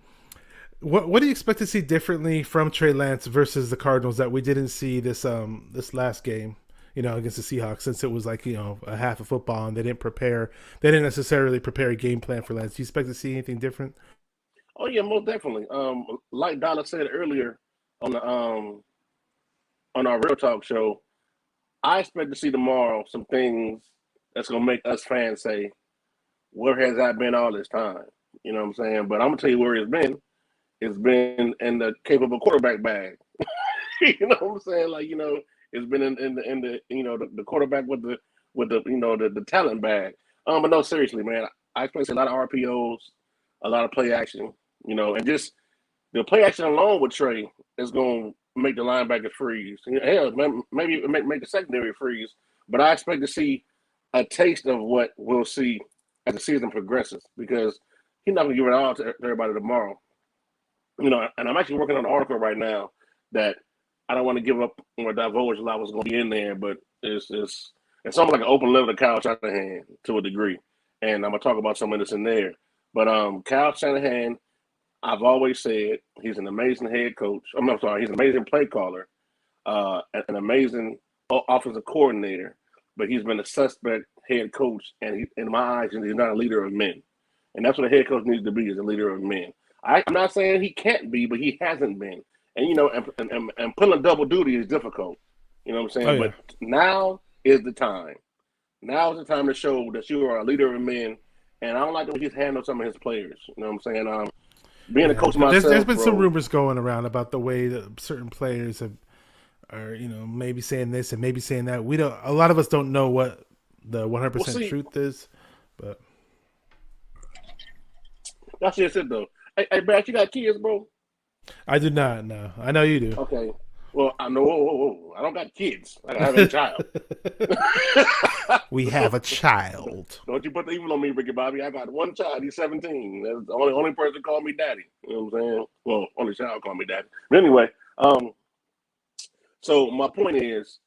What do you expect to see differently from Trey Lance versus the Cardinals that we didn't see this last game, against the Seahawks, since it was like, a half of football and they didn't necessarily prepare a game plan for Lance. Do you expect to see anything different? Oh yeah, most definitely. Like Dollar said earlier on the on our Real Talk show, I expect to see tomorrow some things that's gonna make us fans say, "Where has that been all this time?" You know what I'm saying? But I'm gonna tell you where it's been. It's been in the capable quarterback bag. You know what I'm saying? Like, it's been in the the quarterback with the talent bag. But no, seriously, man, I expect to see a lot of RPOs, a lot of play action, and just the play action alone with Trey is going to make the linebacker freeze. Hell, maybe make the secondary freeze. But I expect to see a taste of what we'll see as the season progresses, because he's not going to give it all to everybody tomorrow. And I'm actually working on an article right now that I don't want to give up or divulge a lot what's going to be in there, but it's almost like an open letter to Kyle Shanahan to a degree. And I'm going to talk about some of this in there. But Kyle Shanahan, I've always said he's an amazing head coach. He's an amazing play caller, an amazing offensive coordinator, but he's been a suspect head coach, and in my eyes, he's not a leader of men. And that's what a head coach needs to be, is a leader of men. I'm not saying he can't be, but he hasn't been. And, and pulling double duty is difficult. You know what I'm saying? Oh, yeah. But now is the time. Now is the time to show that you are a leader of men. And I don't like the way he's handled some of his players. You know what I'm saying? Being a coach myself, there's been some rumors going around about the way that certain players are maybe saying this and maybe saying that. A lot of us don't know what the 100% truth is, but that's just it, though. Hey, Brad, you got kids, bro? I do not. No, I know you do. Okay. Well, I know. Whoa. I don't got kids. I have a child. We have a child. Don't you put the evil on me, Ricky Bobby. I got one child. He's 17. That's the only person called me daddy. You know what I'm saying? Well, only child called me daddy. But anyway, so my point is,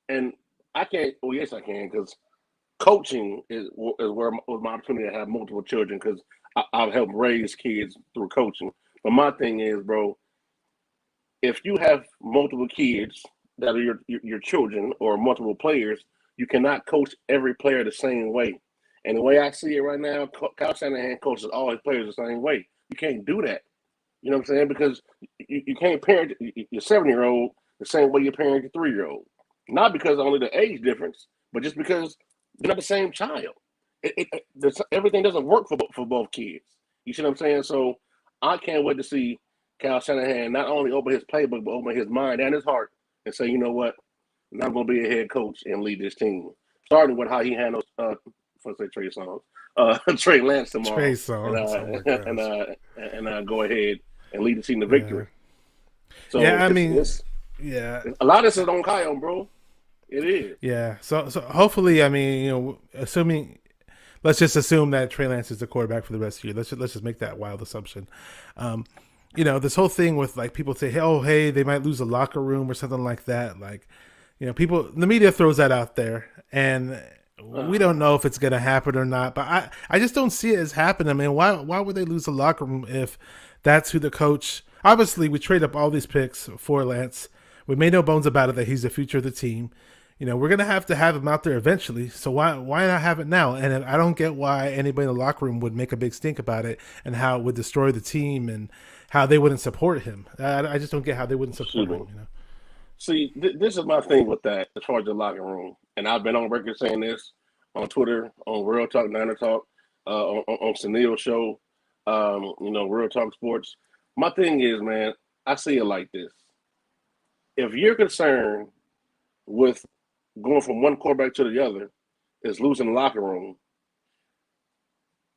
and I can't. Well, yes, I can, because coaching is where was my opportunity to have multiple children, because I've helped raise kids through coaching. But my thing is, bro, if you have multiple kids that are your children or multiple players, you cannot coach every player the same way. And the way I see it right now, Kyle Shanahan coaches all his players the same way. You can't do that. You know what I'm saying? Because you can't parent your 7-year-old the same way you parent your 3-year-old. Not because only the age difference, but just because you're not the same child. Everything doesn't work for both kids. You see what I'm saying? So I can't wait to see Kyle Shanahan not only open his playbook, but open his mind and his heart and say, you know what, I'm going to be a head coach and lead this team. Starting with how he handles, Trey Lance tomorrow. Trey Songz. And go ahead and lead the team to victory. So yeah, a lot of this is on Kyle, bro. It is. Yeah. So hopefully, let's just assume that Trey Lance is the quarterback for the rest of the year. Let's just make that wild assumption. This whole thing with like people say, hey, they might lose a locker room or something like that. Like, the media throws that out there, and we don't know if it's going to happen or not. But I just don't see it as happening. I mean, why would they lose a locker room if that's who the coach? obviously we trade up all these picks for Lance. We made no bones about it that he's the future of the team. We're gonna have to have him out there eventually. So why not have it now? And I don't get why anybody in the locker room would make a big stink about it and how it would destroy the team and how they wouldn't support him. I just don't get how they wouldn't support him. See, this is my thing with that as far as the locker room, and I've been on record saying this on Twitter, on Real Talk, Niner Talk, on Sunil's show, Real Talk Sports. My thing is, man, I see it like this. If you're concerned with going from one quarterback to the other is losing the locker room,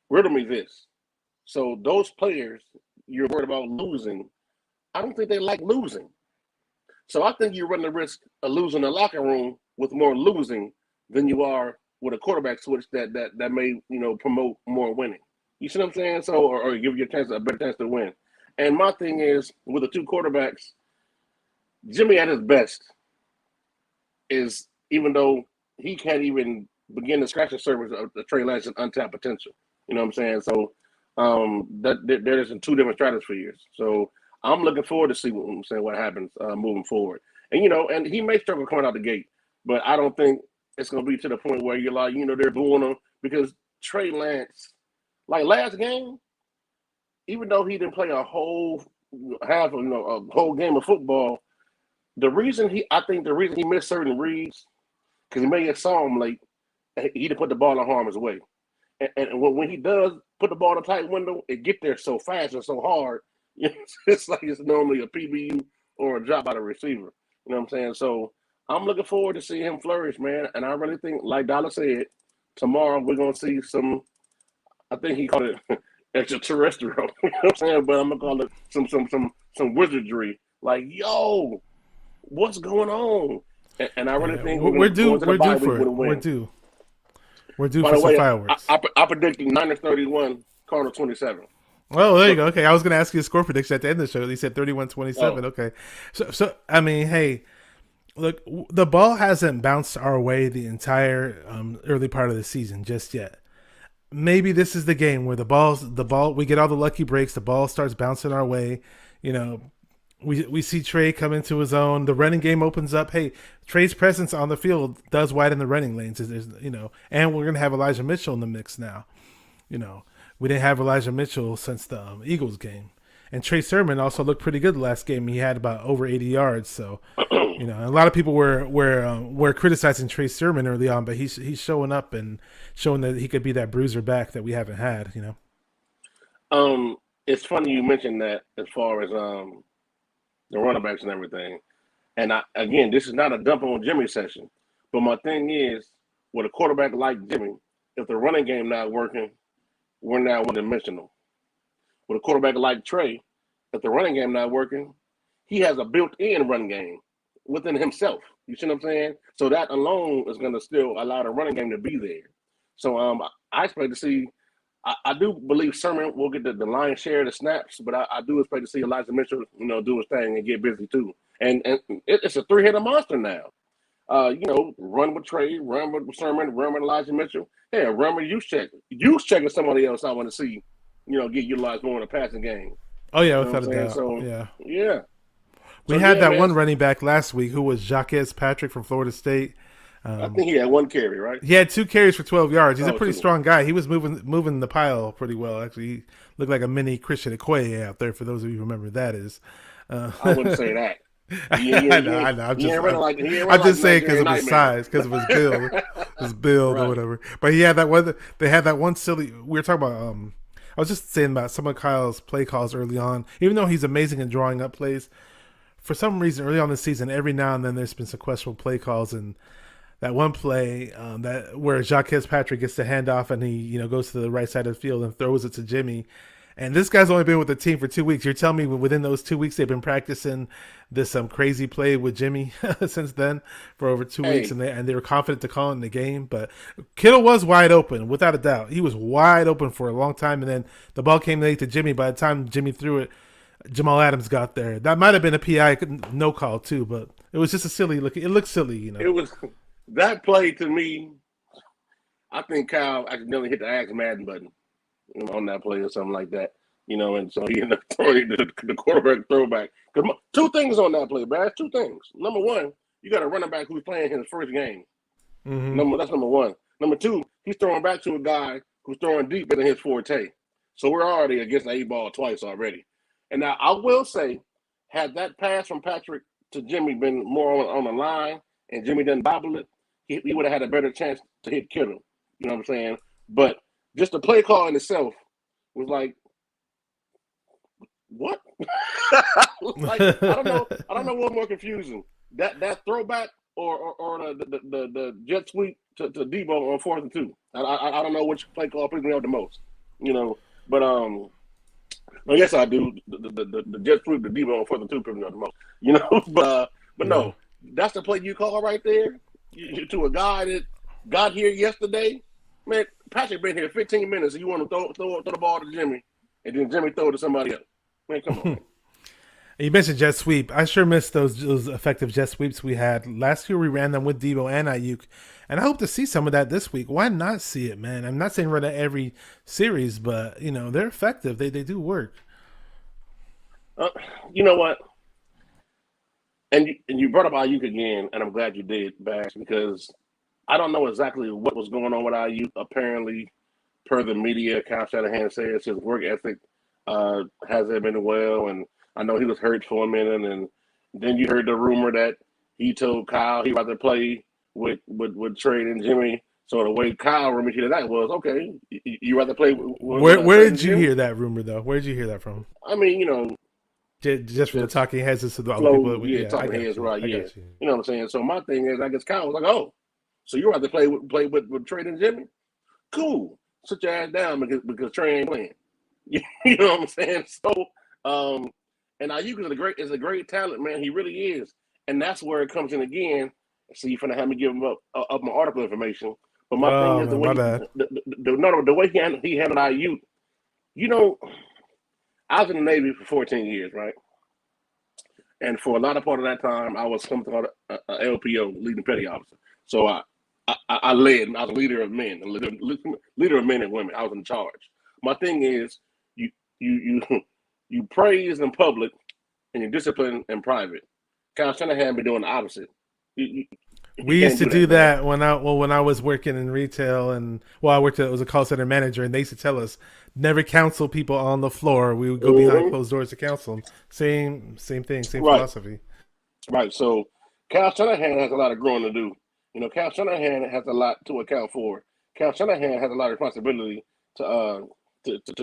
riddle me this. So those players you're worried about losing, I don't think they like losing. So I think you run the risk of losing the locker room with more losing than you are with a quarterback switch that may, promote more winning. You see what I'm saying? So, or give you a better chance to win. And my thing is, with the two quarterbacks, Jimmy at his best is, even though he can't even begin to scratch the surface of the Trey Lance untapped potential. You know what I'm saying? So there's two different stratospheres. So I'm looking forward to see what happens moving forward. And, and he may struggle coming out the gate, but I don't think it's going to be to the point where you're like, they're booing him, because Trey Lance, like last game, even though he didn't play a whole half of, a whole game of football, I think the reason he missed certain reads, because he may have saw him late, he didn't put the ball in harm's way. And when he does put the ball in a tight window, it get there so fast and so hard, it's like it's normally a PBU or a drop by the receiver. You know what I'm saying? So I'm looking forward to seeing him flourish, man. And I really think, like Dollar said, tomorrow we're going to see some, I think he called it extraterrestrial. You know what I'm saying? But I'm going to call it some wizardry. Like, yo, what's going on? And I really think we're due for it. We're due for some fireworks. I predicted Niners 31, Cardinals 27. Oh, there you go. Okay, I was going to ask you a score prediction at the end of the show. He said 31-27. Oh. Okay. So I mean, hey, look, the ball hasn't bounced our way the entire early part of the season just yet. Maybe this is the game where the ball, we get all the lucky breaks. The ball starts bouncing our way. We see Trey come into his own. The running game opens up. Hey, Trey's presence on the field does widen the running lanes. And we're going to have Elijah Mitchell in the mix now. We didn't have Elijah Mitchell since the Eagles game. And Trey Sermon also looked pretty good the last game. He had about over 80 yards. So, a lot of people were criticizing Trey Sermon early on, but he's showing up and showing that he could be that bruiser back that we haven't had. It's funny you mentioned that as far as the running backs and everything. And again, this is not a dump on Jimmy's session, but my thing is, with a quarterback like Jimmy, if the running game not working, we're now one-dimensional. With a quarterback like Trey, if the running game not working, he has a built-in run game within himself. You see what I'm saying? So that alone is going to still allow the running game to be there. So I expect to see, I do believe Sermon will get the lion's share of the snaps, but I do expect to see Elijah Mitchell, do his thing and get busy too. And it's a three-headed monster now. Run with Trey, run with Sermon, run with Elijah Mitchell. Yeah, run with Juszczyk. Juszczyk is somebody else I want to see, get utilized more in the passing game. Oh, yeah, without a doubt. So, yeah. We had that one running back last week who was Jacques Patrick from Florida State. I think he had one carry, right? He had 2 carries for 12 yards. He's a pretty strong guy. He was moving the pile pretty well. Actually, he looked like a mini Christian Okoye out there, for those of you who remember who that is. I wouldn't say that. I know. I'm just saying because of his size, because of his build right. Or whatever. But he had that one. They had that one silly. We were talking about. I was just saying about some of Kyle's play calls early on. Even though he's amazing in drawing up plays, for some reason early on in the season, every now and then there's been some questionable play calls, and that one play where Jacques Patrick gets the handoff and he goes to the right side of the field and throws it to Jimmy. And this guy's only been with the team for 2 weeks. You're telling me within those 2 weeks they've been practicing this crazy play with Jimmy since then for over 2 weeks, and they were confident to call in the game. But Kittle was wide open, without a doubt. He was wide open for a long time, and then the ball came late to Jimmy. By the time Jimmy threw it, Jamal Adams got there. That might have been a PI no call too, but it was just a silly look. It looked silly, It was that play to me. I think Kyle accidentally hit the Ask Madden button on that play or something like that. and so he ended up throwing the quarterback throwback. Two things on that play, Bass. Two things. Number one, you got a running back who's playing his first game. That's number one. Number two, he's throwing back to a guy who's throwing deep than his forte. So we're already against the 8-ball twice already. And now I will say, had that pass from Patrick to Jimmy been more on the line and Jimmy didn't bobble it, he would have had a better chance to hit Kittle. You know what I'm saying? But just the play call in itself was like, what? Like, I don't know what's more confusing. That throwback or the jet sweep to Debo on 4th and 2. I don't know which play call pissed me off the most. But I guess I do. The jet sweep to Debo on 4th and 2 pissed me off the most. But no, that's the play you call right there. To a guy that got here yesterday, man. Patrick been here 15 minutes, and you want to throw the ball to Jimmy, and then Jimmy throw it to somebody else. Man, come on. Man. You mentioned jet sweep. I sure missed those effective jet sweeps we had. Last year we ran them with Debo and Ayuk, and I hope to see some of that this week. Why not see it, man? I'm not saying run it every series, but, they're effective. They do work. You know what? And you brought up Ayuk again, and I'm glad you did, Bash, because I don't know exactly what was going on with Ayuk. Apparently, per the media, Kyle Shanahan says his work ethic hasn't been well, and I know he was hurt for a minute, and then you heard the rumor that he told Kyle he'd rather play with Trey and Jimmy. So the way Kyle remitted that was, okay, you rather play with Where did you hear that rumor, though? Where did you hear that from? I mean, just from the talking heads to the other people. Talking heads, right? Yeah, you know what I'm saying. So my thing is, I guess Kyle was like, "Oh, so you rather play with Trey and Jimmy? Cool, sit your ass down because Trey ain't playing." You know what I'm saying? So, and Ayuk is a great talent, man. He really is, and that's where it comes in again. So you're gonna have me give him up my article information. But my thing is the way he handled Ayuk. I was in the Navy for 14 years, right? And for a lot of part of that time, I was something called a LPO, leading petty officer. So I led. I was a leader of men, leader of men and women. I was in charge. My thing is, you praise in public and you discipline in private. Kyle Shanahan been doing the opposite. We used to do that when I was working in retail, and I worked as a call center manager, and they used to tell us never counsel people on the floor. We would go behind closed doors to counsel them. Same thing, same philosophy. Right. So Kyle Shanahan has a lot of growing to do. Kyle Shanahan has a lot to account for. Kyle Shanahan has a lot of responsibility to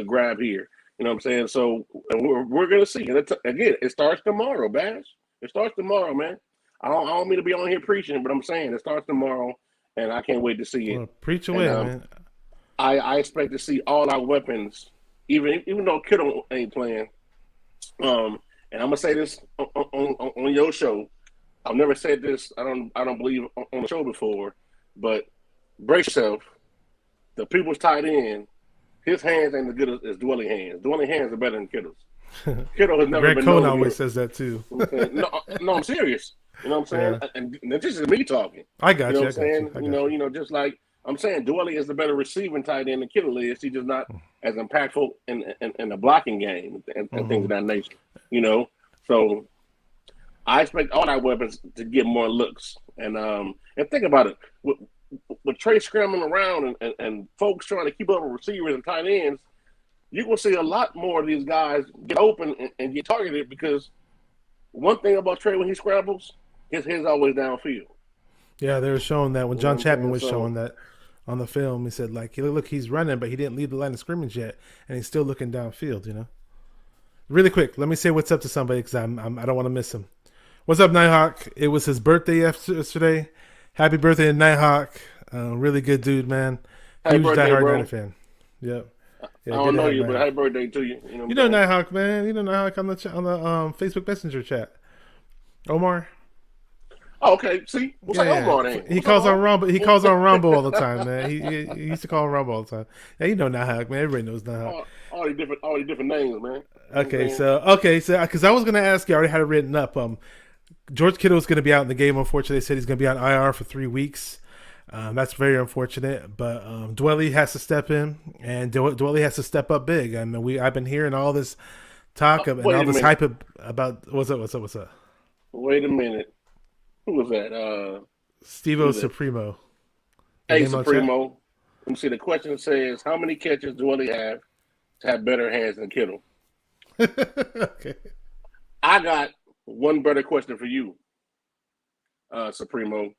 grab here. You know what I'm saying? So we're gonna see. And again, it starts tomorrow, Bash. It starts tomorrow, man. I don't mean to be on here preaching, but I'm saying it starts tomorrow, and I can't wait to see it. Well, preach away, man. I expect to see all our weapons, even though Kittle ain't playing. And I'm gonna say this on your show. I've never said this. I don't believe on the show before, but brace yourself. The people's tight end, his hands ain't as good as Dwelly hands. Dwelly hands are better than Kittle's. Kittle has never been. Greg Cohn always says that too. No, I'm serious. You know what I'm saying? Yeah. And this is me talking. I got you. What I'm saying? Just like I'm saying, Dwelly is the better receiving tight end than Kittle is. He's just not as impactful in the blocking game and things of that nature. So I expect all our weapons to get more looks. And think about it. With Trey scrambling around and folks trying to keep up with receivers and tight ends, you will see a lot more of these guys get open and get targeted, because one thing about Trey when he scrambles, his head's always downfield. Yeah, they were showing that when John Chapman was showing that on the film. He said, look, he's running, but he didn't leave the line of scrimmage yet, and he's still looking downfield. Really quick, let me say what's up to somebody, because I don't want to miss him. What's up, Nighthawk? It was his birthday yesterday. Happy birthday to Nighthawk. Really good dude, man. Happy birthday, diehard bro. Niner fan. Yep. Yeah, I don't know you, but happy birthday to you. You know Nighthawk, man. You know Nighthawk on the Facebook Messenger chat. Omar. Oh, okay. See, what's Omar then? He calls on Rumble. He calls on Rumble all the time, man. He used to call on Rumble all the time. Yeah, you know Nighthawk, man. Everybody knows Nighthawk. All these different names, man. Okay, so because I was gonna ask you, I already had it written up. George Kittle is gonna be out in the game. Unfortunately, they said he's gonna be on IR for 3 weeks. That's very unfortunate, but Dwelly has to step in, and Dwelly has to step up big. I mean, I've been hearing all this talk and Wait all a this minute. hype about what's up. Wait a minute. Who was that? Who Steve-O was that? Supremo. Your Hey, name on chat? Supremo. Let me see. The question says, how many catches do Willie have to have better hands than Kittle? Okay. I got one better question for you, Supremo.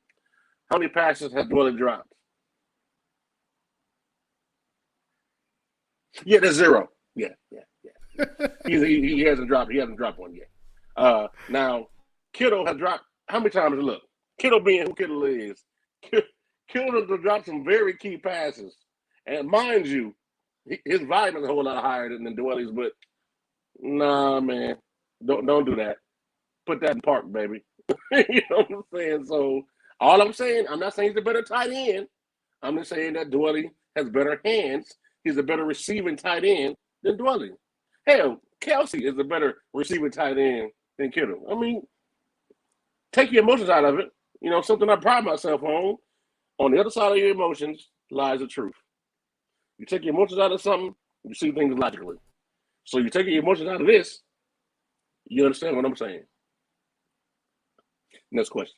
How many passes has Dwelly dropped? Yeah, that's zero. Yeah. He hasn't dropped. He hasn't dropped one yet. Now Kittle has dropped. How many times? Look, Kittle being who Kittle is, Kittle has dropped some very key passes, and mind you, his volume is a whole lot higher than Dwelly's. But nah, man, don't do that. Put that in park, baby. You know what I'm saying? So all I'm saying, I'm not saying he's a better tight end. I'm just saying that Dwelly has better hands. He's a better receiving tight end than Dwelly. Hell, Kelsey is a better receiving tight end than Kittle. I mean, take your emotions out of it. You know, something I pride myself on. On the other side of your emotions lies the truth. You take your emotions out of something, you see things logically. So you take your emotions out of this, you understand what I'm saying. Next question.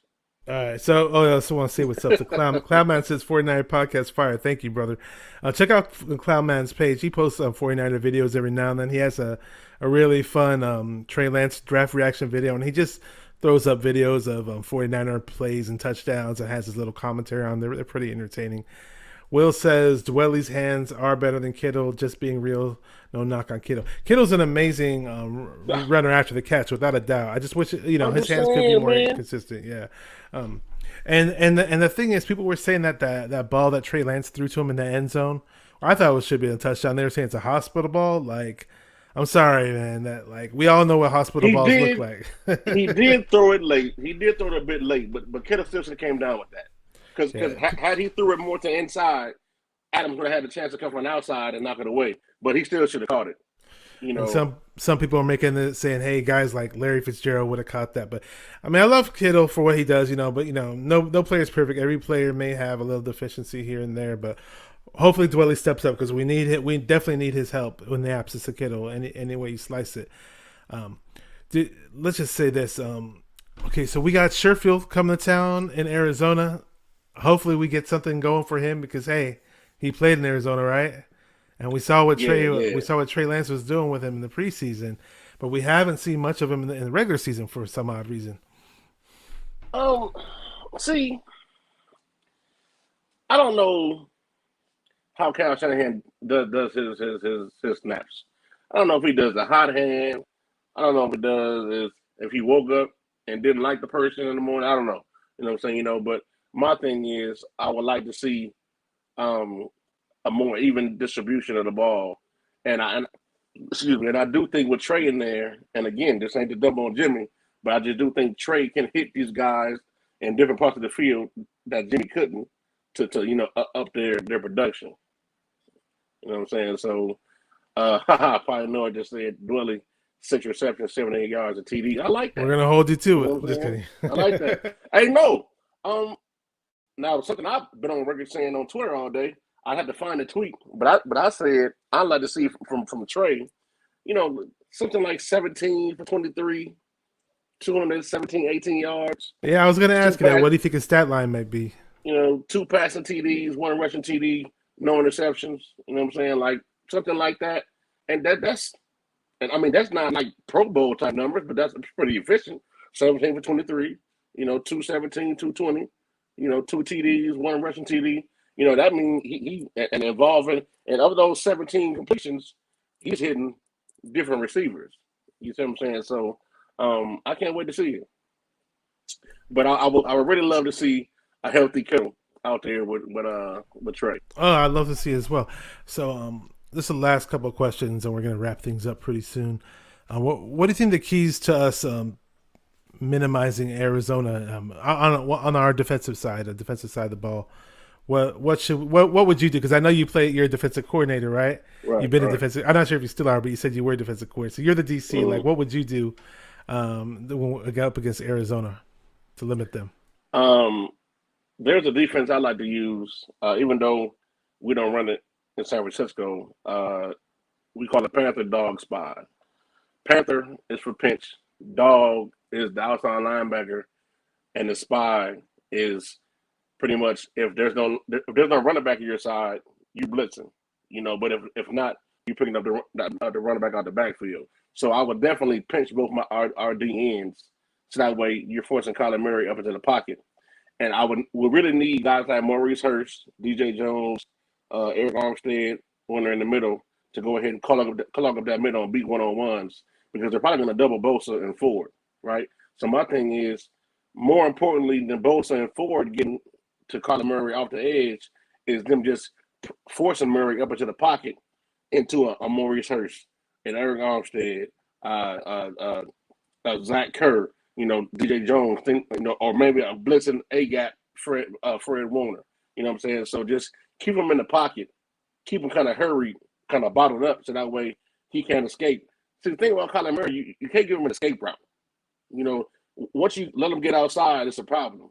All right, so I also want to say what's up to Cloudman says 49er podcast fire. Thank you, brother. Check out Cloudman's page. He posts 49er videos every now and then. He has a really fun Trey Lance draft reaction video, and he just throws up videos of 49er plays and touchdowns and has his little commentary on them. They're pretty entertaining. Will says Dwelly's hands are better than Kittle. Just being real, no knock on Kittle. Kittle's an amazing runner after the catch, without a doubt. I just wish his hands could be more consistent. Yeah, and the thing is, people were saying that ball that Trey Lance threw to him in the end zone, I thought it should be a touchdown. They were saying it's a hospital ball. Like, I'm sorry, man. That we all know what hospital balls look like. He did throw it late. He did throw it a bit late, but Kittle still came down with that. Because had he threw it more to the inside, Adams would have had the chance to come from the outside and knock it away. But he still should have caught it. You know, and some people are making it saying, "Hey, guys like Larry Fitzgerald would have caught that." But I mean, I love Kittle for what he does, But no player is perfect. Every player may have a little deficiency here and there, but hopefully Dwelly steps up because we need it. We definitely need his help in the absence of Kittle. Any way you slice it. Let's just say this. Okay, so we got Sherfield coming to town in Arizona. Hopefully we get something going for him because hey, he played in Arizona, right? And we saw what Trey Lance was doing with him in the preseason, but we haven't seen much of him in the regular season for some odd reason. See, I don't know how Kyle Shanahan does his snaps. I don't know if he does the hot hand. I don't know if it does if he woke up and didn't like the person in the morning. I don't know. You know what I'm saying? But my thing is I would like to see a more even distribution of the ball. And I do think with Trey in there, and again, this ain't the double on Jimmy, but I just do think Trey can hit these guys in different parts of the field that Jimmy couldn't to up their production. You know what I'm saying? So Fire Noah just said Dwelly 6 receptions, 78 yards, a TD. I like that. We're gonna hold you to it. Just kidding. I like that. Hey, no. Now something I've been on record saying on Twitter all day. I had to find a tweet, but I said I'd like to see from Trey, something like 17 for 23, 217, 18 yards. Yeah, I was gonna ask you that. What do you think his stat line might be? 2 passing TDs, 1 rushing TD, no interceptions. You know what I'm saying? Like something like that. And that's not like Pro Bowl type numbers, but that's pretty efficient. 17 for 23, 217, 220, 2 TDs, 1 rushing TD. That means he and involving, and of those 17 completions, he's hitting different receivers. You see what I'm saying? So I can't wait to see it. But I would really love to see a healthy Kittle out there with Trey. Oh, I'd love to see it as well. So this is the last couple of questions, and we're going to wrap things up pretty soon. What do you think the keys to us minimizing Arizona on our defensive side, the defensive side of the ball? What would you do? Because I know you're a defensive coordinator, right? You've been a defensive. I'm not sure if you still are, but you said you were a defensive coordinator. So you're the DC. Mm-hmm. Like, what would you do up against Arizona to limit them? there's a defense I like to use, even though we don't run it in San Francisco. We call it Panther Dog Spy. Panther is for pinch. Dog is the outside linebacker, and the spy is pretty much if there's no running back on your side, you blitzing. But if not, you picking up the running back out the backfield. So I would definitely pinch both our D ends, so that way you're forcing Kyler Murray up into the pocket. And I would really need guys like Maurice Hurst, DJ Jones, Eric Armstead when they're in the middle to go ahead and clog up that middle and beat one-on-ones, because they're probably going to double Bosa and Ford, right? So my thing is, more importantly than Bosa and Ford getting to Kyler Murray off the edge, is them just forcing Murray up into the pocket into a Maurice Hurst and Eric Armstead, Zach Kerr, DJ Jones, or maybe a blitzing A-gap Fred Warner. You know what I'm saying? So just keep him in the pocket, keep him kind of hurried, kind of bottled up, so that way he can't escape. See, the thing about Kyler Murray, you can't give him an escape route. Once you let him get outside, it's a problem.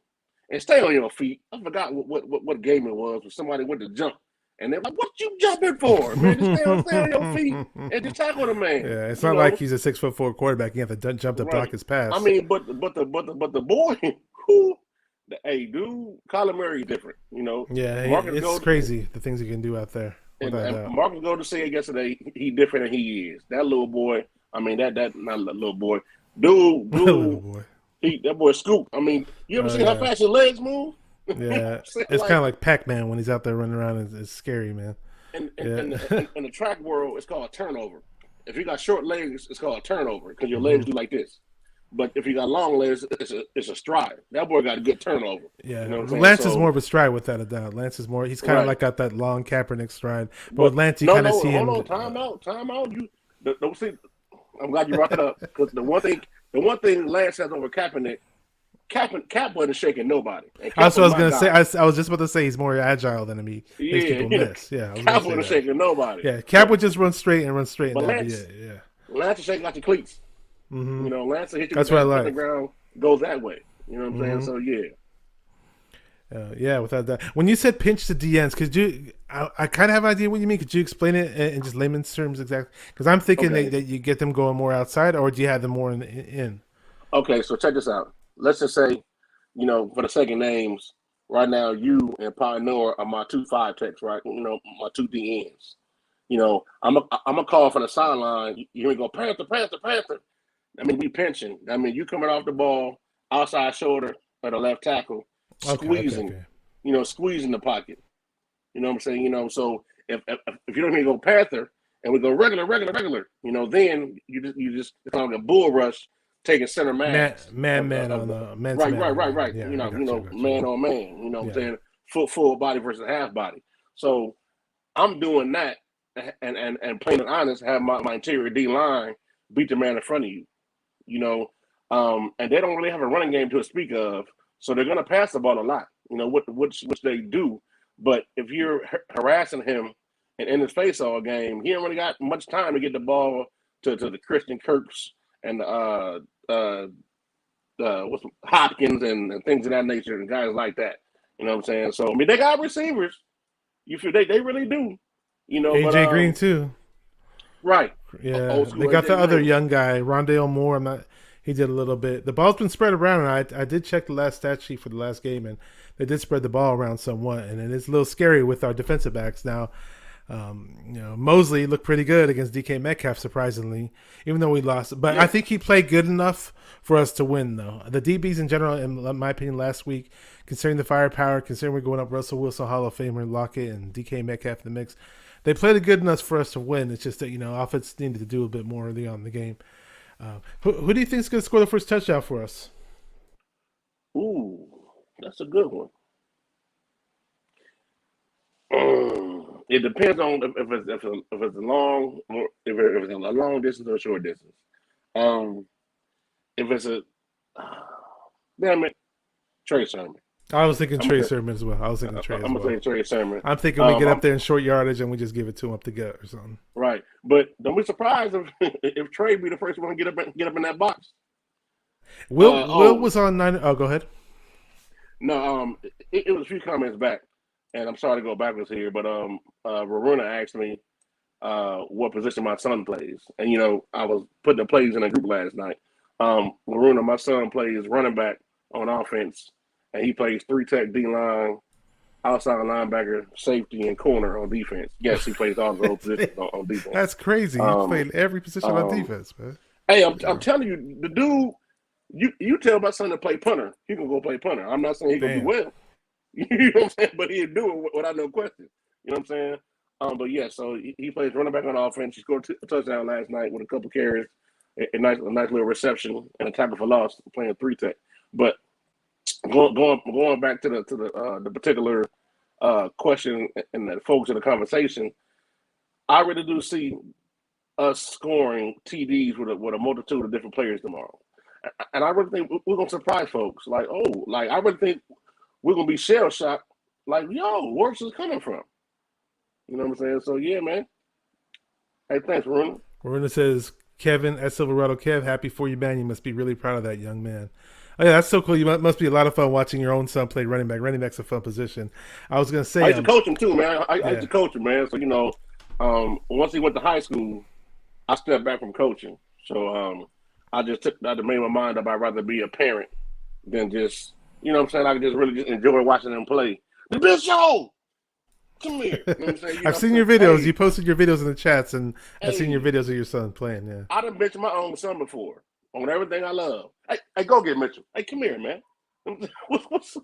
And stay on your feet. I forgot what game it was when somebody went to jump. And they're like, what you jumping for, man? Just stay on your feet and just tackle the man. Yeah, it's not like he's a 6'4" quarterback. You have to jump to block his pass. I mean, but the boy, dude, Kyler Murray is different. Yeah, it's crazy the things he can do out there. And Marcus Golden said yesterday, he different than he is. That little boy, I mean, that not little boy, dude, little boy. That boy Scoop. I mean, you ever seen how fast his legs move? Yeah, it's kind of like Pac-Man when he's out there running around. It's scary, man. In the track world, it's called a turnover. If you got short legs, it's called a turnover because your legs do like this. But if you got long legs, it's a stride. That boy got a good turnover. Yeah, Lance is more of a stride without a doubt. Lance is more. He's kind of like got that long Kaepernick stride. But with Lance, you kind of see him. Time out. You don't see. I'm glad you brought that up because the one thing Lance has over Kaepernick. Cap wasn't shaking nobody. That's what I was going to say. I was just about to say he's more agile than him. He makes people miss. Yeah, Cap wasn't shaking nobody. Yeah, Cap would just run straight and run straight. But Lance will shake out your cleats. Mm-hmm. Lance will hit you. That's what I like. The ground goes that way. You know what I'm saying? So yeah, without that. When you said pinch the DNs, I kind of have an idea what you mean. Could you explain it in just layman's terms exactly? Because I'm thinking that you get them going more outside, or do you have them more in? Okay, so check this out. Let's just say, for the sake of names, right now you and Pioneer are my 2-5 techs, right? My 2 DNs. I'm a call from the sideline. You hear me go, Panther, Panther, Panther. I mean, we pinching. I mean, you coming off the ball, outside shoulder of the left tackle, squeezing, squeezing the pocket. You know what I'm saying? So if you don't hear me go Panther and we go regular, then you just it's like a bull rush. Taking center mass, man on the man. Right. Yeah, man on man. You know what I'm saying? Full body versus half body. So I'm doing that, and plain and honest, have my interior D line beat the man in front of you. And they don't really have a running game to speak of, so they're gonna pass the ball a lot. Which they do. But if you're harassing him and in his face all game, he don't really got much time to get the ball to the Christian Kirks and Hopkins and things of that nature and guys like that. You know what I'm saying? So I mean, they got receivers. You feel they really do. AJ Green too. Right. Yeah. They got the other young guy, Rondale Moore. He did a little bit. The ball's been spread around, and I did check the last stat sheet for the last game, and they did spread the ball around somewhat, and it's a little scary with our defensive backs now. Mosley looked pretty good against DK Metcalf, surprisingly, even though we lost. But I think he played good enough for us to win, though. The DBs in general, in my opinion, last week, considering the firepower, considering we're going up Russell Wilson, Hall of Famer, Lockett, and DK Metcalf in the mix, they played good enough for us to win. It's just that, offense needed to do a bit more early on in the game. Who do you think is going to score the first touchdown for us? Ooh, that's a good one. It depends on if it's a long or if it's a long distance or a short distance. If it's damn it, Trey Sermon. I was thinking Trey Sermon as well. I'm gonna say Trey Sermon. I'm thinking we get up there in short yardage and we just give it to him up the gut or something. Right, but don't be surprised if Trey be the first one to get up in that box. Will was on 9. Oh, go ahead. No, it was a few comments back, and I'm sorry to go backwards here, but Raruna asked me what position my son plays, and I was putting the plays in a group last night. Raruna, my son plays running back on offense, and he plays 3 tech D line, outside linebacker, safety, and corner on defense. Yes, he plays all those positions on defense. That's crazy. He played every position on defense, man. Hey, I'm telling you, the dude. You tell my son to play punter, he can go play punter. I'm not saying he can do well. You know what I'm saying? But he'll do it without no question. You know what I'm saying? But yeah, so he plays running back on offense. He scored a touchdown last night with a couple carries, a nice little reception, and a tackle for loss, playing 3 tech. But going back to the particular question and the focus of the conversation, I really do see us scoring TDs with a multitude of different players tomorrow. And I really think we're gonna surprise folks. I really think we're gonna be shell shocked. Like, yo, where's this coming from? You know what I'm saying? So yeah, man. Hey, thanks, Runa. Runa says, Kevin at Silverado Kev, happy for you, man. You must be really proud of that young man. Oh yeah, that's so cool. You must be a lot of fun watching your own son play running back. Running back's a fun position. I was gonna say, I used to coach him too, man. I used to coach him, man. So once he went to high school, I stepped back from coaching. So I just made my mind up. I'd rather be a parent than just, you know what I'm saying? I could just really just enjoy watching them play. The best show! Come here. You know what I'm saying? I've seen your videos. You posted your videos in the chats, and I've seen your videos of your son playing, yeah. I done mentioned my own son before on everything I love. Hey, go get Mitchell. Hey, come here, man. What's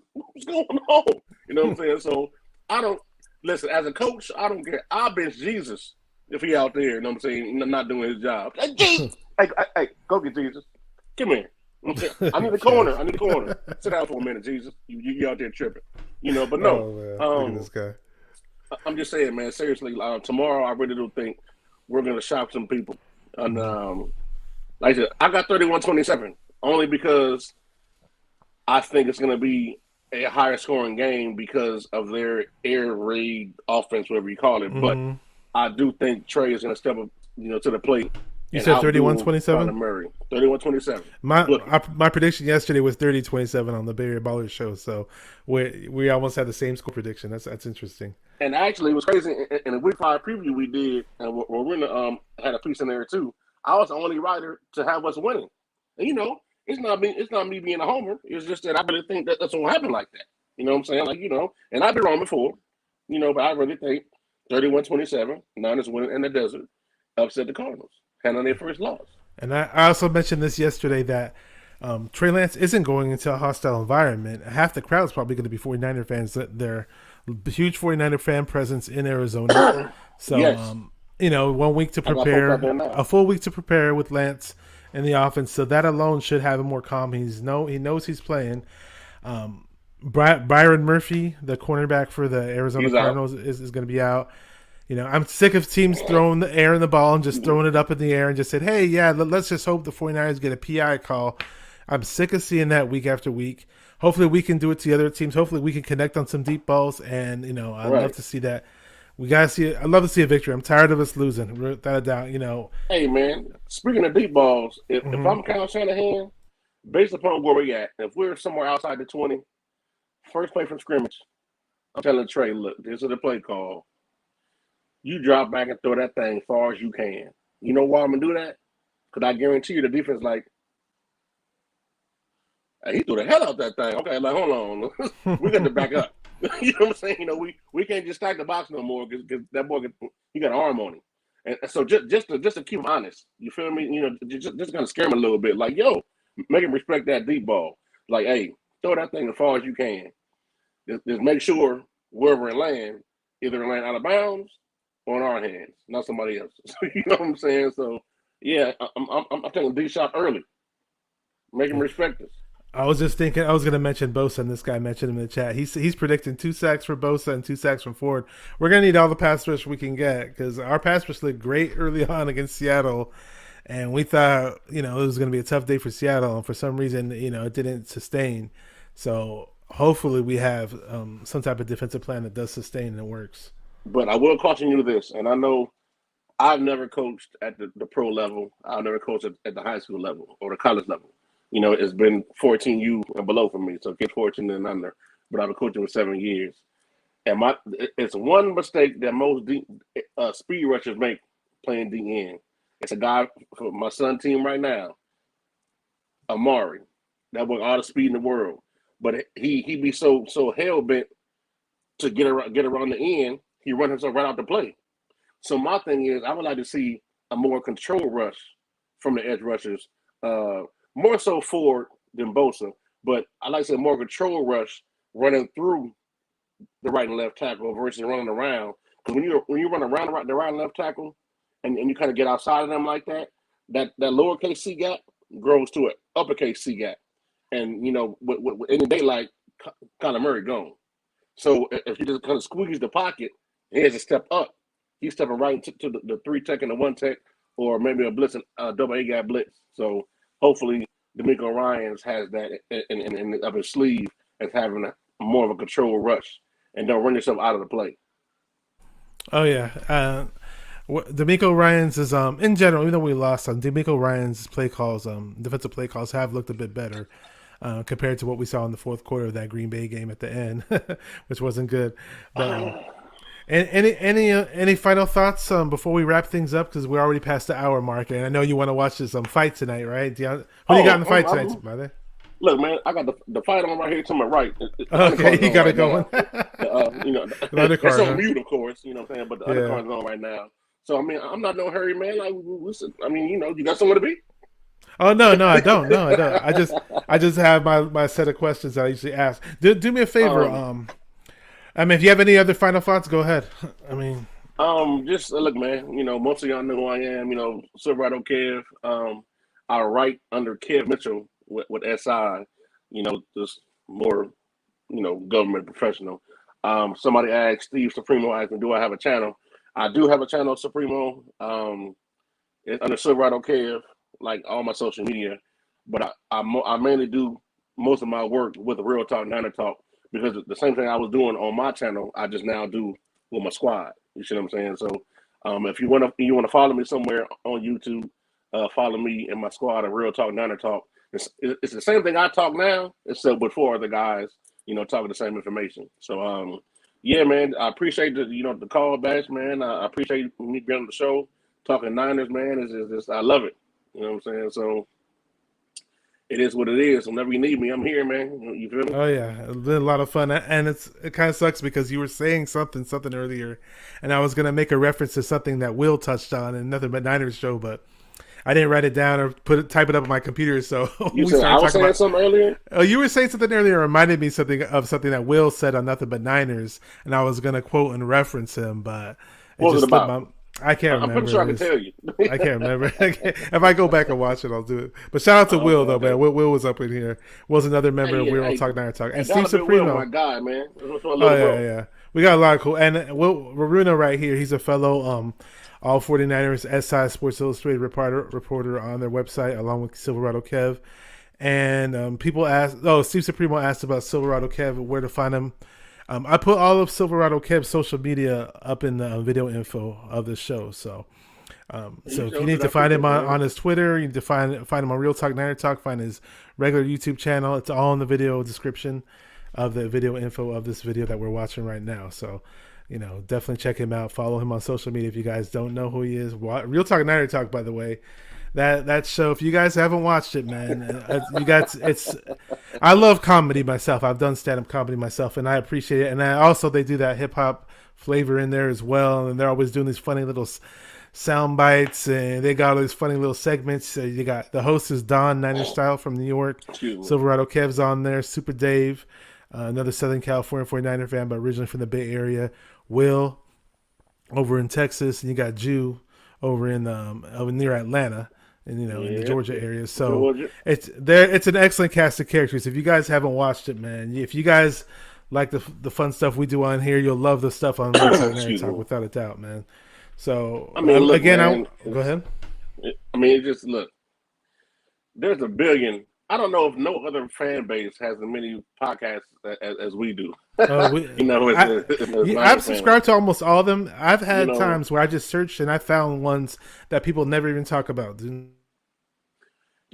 going on? You know what I'm saying? So I don't, listen, as a coach, I don't care. I'll bench Jesus if he out there, you know what I'm saying, not doing his job. Hey, Jesus! Hey, go get Jesus. Come here. I need a corner. Sit down for a minute, Jesus. You out there tripping. But no. Look at this guy. I'm just saying, man, seriously, tomorrow I really do think we're going to shock some people. And like I said, I got 31-27 only because I think it's going to be a higher scoring game because of their air raid offense, whatever you call it. Mm-hmm. But I do think Trey is going to step up, to the plate. You said 31-27? 31-27. My prediction yesterday was 30-27 on the Bay Area Ballers show, so we almost had the same score prediction. That's interesting. And actually, it was crazy. In the Week 5 preview we did, and we're had a piece in there too. I was the only writer to have us winning. And it's not me being a homer. It's just that I really think that's what happened like that. You know what I'm saying? And I've been wrong before. But I really think 31-27, Niners winning in the desert, upset the Cardinals. And on their first loss. And I also mentioned this yesterday that Trey Lance isn't going into a hostile environment. Half the crowd is probably going to be 49er fans. They're a huge 49er fan presence in Arizona. So, yes. 1 week to prepare, a full week to prepare with Lance in the offense. So that alone should have him more calm. He knows he's playing. Byron Murphy, the cornerback for the Arizona Cardinals, is going to be out. I'm sick of teams throwing the air in the ball and just throwing it up in the air and just said, hey, yeah, let's just hope the 49ers get a PI call. I'm sick of seeing that week after week. Hopefully we can do it to the other teams. Hopefully we can connect on some deep balls. And, I'd love to see that. We got to see it. I'd love to see a victory. I'm tired of us losing, without a doubt, Hey, man, speaking of deep balls, if I'm Kyle Shanahan, based upon where we at, if we're somewhere outside the 20, first play from scrimmage, I'm telling Trey, look, this is the play call. You drop back and throw that thing as far as you can. You know why I'm going to do that? Because I guarantee you the defense hey, he threw the hell out that thing. Okay, hold on. We got to back up. You know what I'm saying? We can't just stack the box no more because that boy, he got an arm on him. And so just to keep him honest, you feel me? Just going to scare him a little bit. Like, yo, make him respect that deep ball. Like, hey, throw that thing as far as you can. Just make sure wherever it lands, either it land out of bounds on our hands, not somebody else's. You know what I'm saying? So, yeah, I'm taking D shot early. Make him respect us. I was just thinking, I was going to mention Bosa, and this guy mentioned him in the chat. He's predicting 2 sacks for Bosa and 2 sacks from Ford. We're going to need all the pass rush we can get because our pass rush looked great early on against Seattle, and we thought, it was going to be a tough day for Seattle, and for some reason, it didn't sustain. So hopefully we have some type of defensive plan that does sustain and it works. But I will caution you this, and I know I've never coached at the pro level. I've never coached at the high school level or the college level. it's been 14U and below for me. So kids 14 and under. But I've been coaching for 7 years. And it's one mistake that most speed rushers make playing DN. It's a guy for my son's team right now, Amari, that with all the speed in the world. But he be so hell bent to get around the end, he run himself right out the play. So my thing is, I would like to see a more control rush from the edge rushers, more so forward than Bosa. But I like to see a more control rush running through the right and left tackle versus running around. Because when you run around the right and left tackle, and you kind of get outside of them like that lowercase C gap grows to an uppercase C gap. And with any daylight, Kyler Murray gone. So if you just kind of squeeze the pocket, he has to step up. He's stepping right to the 3 tech and the 1 tech, or maybe a blitz, double A gap blitz. So hopefully, D'Amico Ryans has that in up his sleeve as having more of a control rush, and don't run yourself out of the play. Oh yeah, D'Amico Ryans is in general. Even though we lost, D'Amico Ryans' play calls, defensive play calls have looked a bit better. Compared to what we saw in the fourth quarter of that Green Bay game at the end, which wasn't good. But, any final thoughts before we wrap things up? Because we're already past the hour mark, and I know you want to watch this fight tonight, right? Who do you got in the fight tonight, brother? Look, man, I got the fight on right here to my right. Okay, you got it going. It's on mute, of course. You know what I'm saying? But the undercard's on right now. So I mean, I'm not no hurry, man. Like, listen, I mean, you got somewhere to be. Oh no, I don't. No, I don't. I just have my set of questions that I usually ask. Do me a favor. I mean, if you have any other final thoughts, go ahead. I mean, just look, man. Most of y'all know who I am. Silverado Kev. I write under Kev Mitchell with SI. Just more, government professional. Somebody asked Steve Supremo, do I have a channel? I do have a channel, Supremo. It's under Silverado Kev. Like all my social media, but I mainly do most of my work with the Real Talk Niner Talk, because the same thing I was doing on my channel, I just now do with my squad. You see what I'm saying? So, if you want to follow me somewhere on YouTube, follow me and my squad at Real Talk Niner Talk. It's the same thing I talk now, except with 4 other guys, talking the same information. So, yeah, man, I appreciate the call back, man. I appreciate me being on the show, talking Niners, man. It's just I love it. You know what I'm saying? So it is what it is. Whenever you need me, I'm here, man. You feel me? Oh yeah, it's been a lot of fun, and it kind of sucks because you were saying something earlier, and I was gonna make a reference to something that Will touched on in Nothing But Niners show, but I didn't write it down or type it up on my computer. So you said I was saying something earlier. Oh, you were saying something earlier. Reminded me something that Will said on Nothing But Niners, and I was gonna quote and reference him, but what was it about? I can't remember. I'm pretty sure I can tell you. I can't remember. If I go back and watch it, I'll do it. But shout out to Will, though, man. Will was up in here. Will's another member of Real Talk Niner Talk. And Steve Supremo. My guy, man. Yeah. We got a lot of cool. And Will Runa right here, he's a fellow All 49ers SI Sports Illustrated reporter on their website, along with Silverado Kev. And people asked, Steve Supremo asked about Silverado Kev, where to find him. I put all of Silverado Kev's social media up in the video info of the show. So if you need to find him on his Twitter, you need to find him on Real Talk Niner Talk, find his regular YouTube channel. It's all in the video description of the video info of this video that we're watching right now. So, definitely check him out. Follow him on social media if you guys don't know who he is. Real Talk Niner Talk, by the way. That show, if you guys haven't watched it, man, I love comedy myself. I've done stand-up comedy myself, and I appreciate it. And they do that hip-hop flavor in there as well, and they're always doing these funny little sound bites, and they got all these funny little segments. You got the host is Don Niner Style from New York. Silverado Kev's on there. Super Dave, another Southern California 49er fan, but originally from the Bay Area. Will over in Texas, and you got Jew over in over near Atlanta. And in the Georgia area, so it's an excellent cast of characters. If you guys haven't watched it, man, if you guys like the fun stuff we do on here, you'll love the stuff on Nerd Talk without a doubt, man. So I mean, look, again, man, go ahead. I mean, just look. There's a billion. I don't know if no other fan base has as many podcasts as we do. I've subscribed to almost all of them. I've had times where I just searched and I found ones that people never even talk about.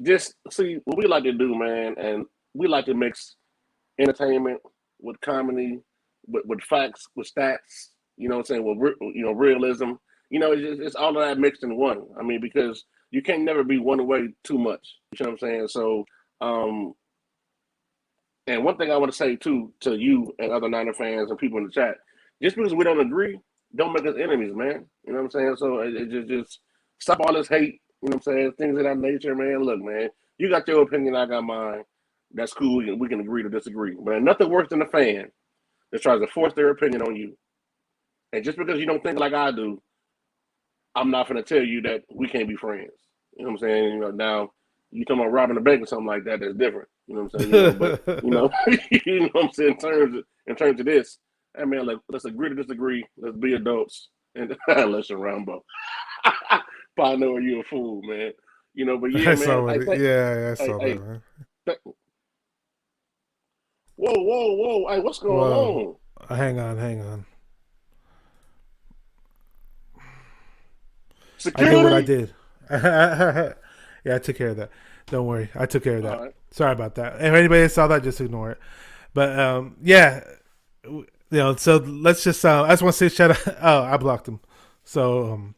just see what we like to do, man, and we like to mix entertainment with comedy, with facts, with stats. You know what I'm saying? With realism. It's all of that mixed in one. I mean, because you can't never be one way too much. You know what I'm saying? So, and one thing I want to say too to you and other Niner fans and people in the chat, just because we don't agree, don't make us enemies, man. You know what I'm saying? So it just stop all this hate. You know what I'm saying? Things of that nature, man. Look, man, you got your opinion, I got mine. That's cool. We can agree to disagree. But nothing worse than a fan that tries to force their opinion on you. And just because you don't think like I do, I'm not going to tell you that we can't be friends. You know what I'm saying? Now you talking about robbing a bank or something like that, that's different. You know what I'm saying? But you know what I'm saying in terms of this. Hey man, let's agree to disagree. Let's be adults and listen, Rambo. Probably know you a fool, man. But yeah, I man. saw it. I saw that, man. Whoa! Hey, what's going on? Hang on. Security? I did what I did. Yeah, I took care of that. Don't worry, I took care of that. Right. Sorry about that. If anybody saw that, just ignore it. But yeah, so let's just. I just want to say shout out. Oh, I blocked him. So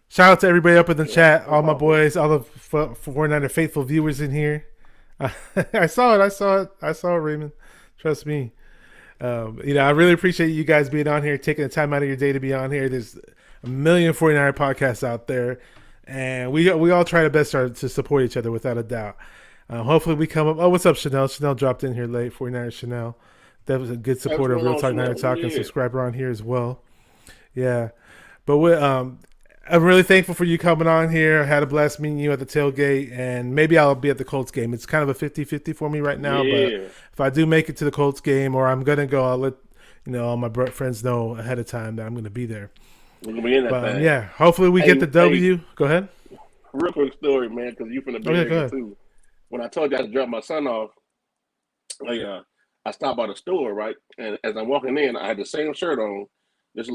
shout out to everybody up in the chat, all my boys, all the 49er faithful viewers in here. I saw it, Raymond. Trust me. I really appreciate you guys being on here, taking the time out of your day to be on here. There's a million 49er podcasts out there, and we all try our best to support each other without a doubt. Hopefully we come up. Oh, what's up, Chanel? Chanel dropped in here late. 49er Chanel. That was a good supporter of Real Talk Niner Talk and subscriber on here as well. Yeah, but I'm really thankful for you coming on here. I had a blast meeting you at the tailgate, and maybe I'll be at the Colts game. It's kind of a 50-50 for me right now, but if I do make it to the Colts game or I'm going to go, I'll let all my friends know ahead of time that I'm going to be there. We're going to be in that thing. Yeah, hopefully we get the W. Go ahead. Real quick story, man, because you're from the Bay Area too. When I told you I had to drop my son off, I stopped by the store, right? And as I'm walking in, I had the same shirt on. This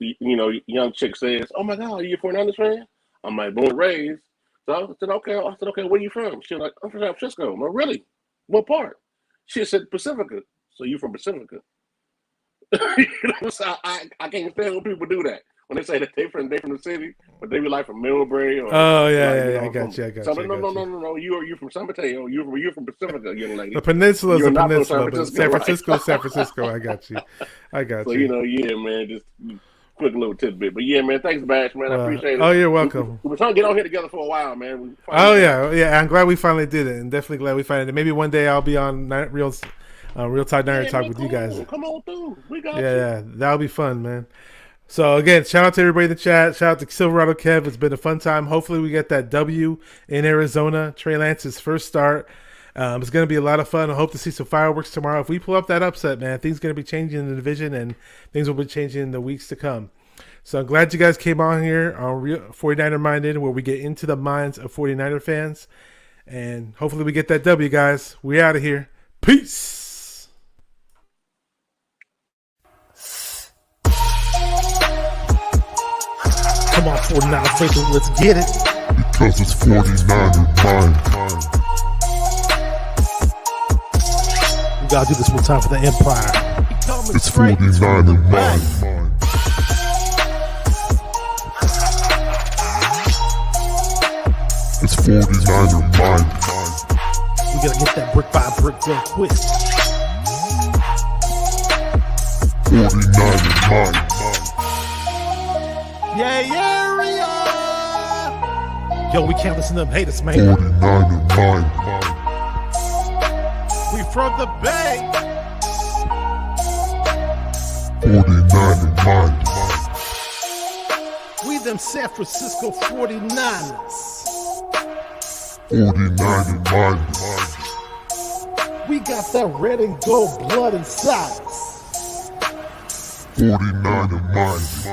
young chick says, "Oh my God, are you a 49ers fan?" I'm like, born and raised. So I said, okay. Where are you from? She was like, I'm from San Francisco. I'm like, really? What part? She said, Pacifica. So you from Pacifica? So I can't stand when people do that. When they say that they from the city, but they be like from Millbrae or I got you. No. You from San Mateo. You're from Pacifica, young lady. The peninsula is a peninsula, but San Francisco is San Francisco. I got you. So man, just quick little tidbit. But yeah, man, thanks, Bash, man. I appreciate it. Oh, you're welcome. We were trying to get on here together for a while, man. Yeah. I'm glad we finally did it, and definitely glad we finally did it. Maybe one day I'll be on Real Talk Niner Talk with you guys. Come on through. We got you. Yeah, that'll be fun, man. So again, shout out to everybody in the chat. Shout out to Silverado Kev. It's been a fun time. Hopefully we get that W in Arizona. Trey Lance's first start. It's going to be a lot of fun. I hope to see some fireworks tomorrow. If we pull up that upset, man, things are going to be changing in the division, and things will be changing in the weeks to come. So I'm glad you guys came on here on 49er Minded, where we get into the minds of 49er fans. And hopefully we get that W, guys. We out of here. Peace. Come on, 49er faithful, let's get it. Because it's 49er mind. We gotta do this one time for the Empire. It's 49er mind. It's 49er mind. We gotta get that brick by brick done quick. 49er mind. Yeah. Yo, we can't listen to them haters, man. 49er mind. We from the Bay. 49er mind. We them San Francisco 49ers. 49er mind. We got that red and gold blood inside us. 49er mind.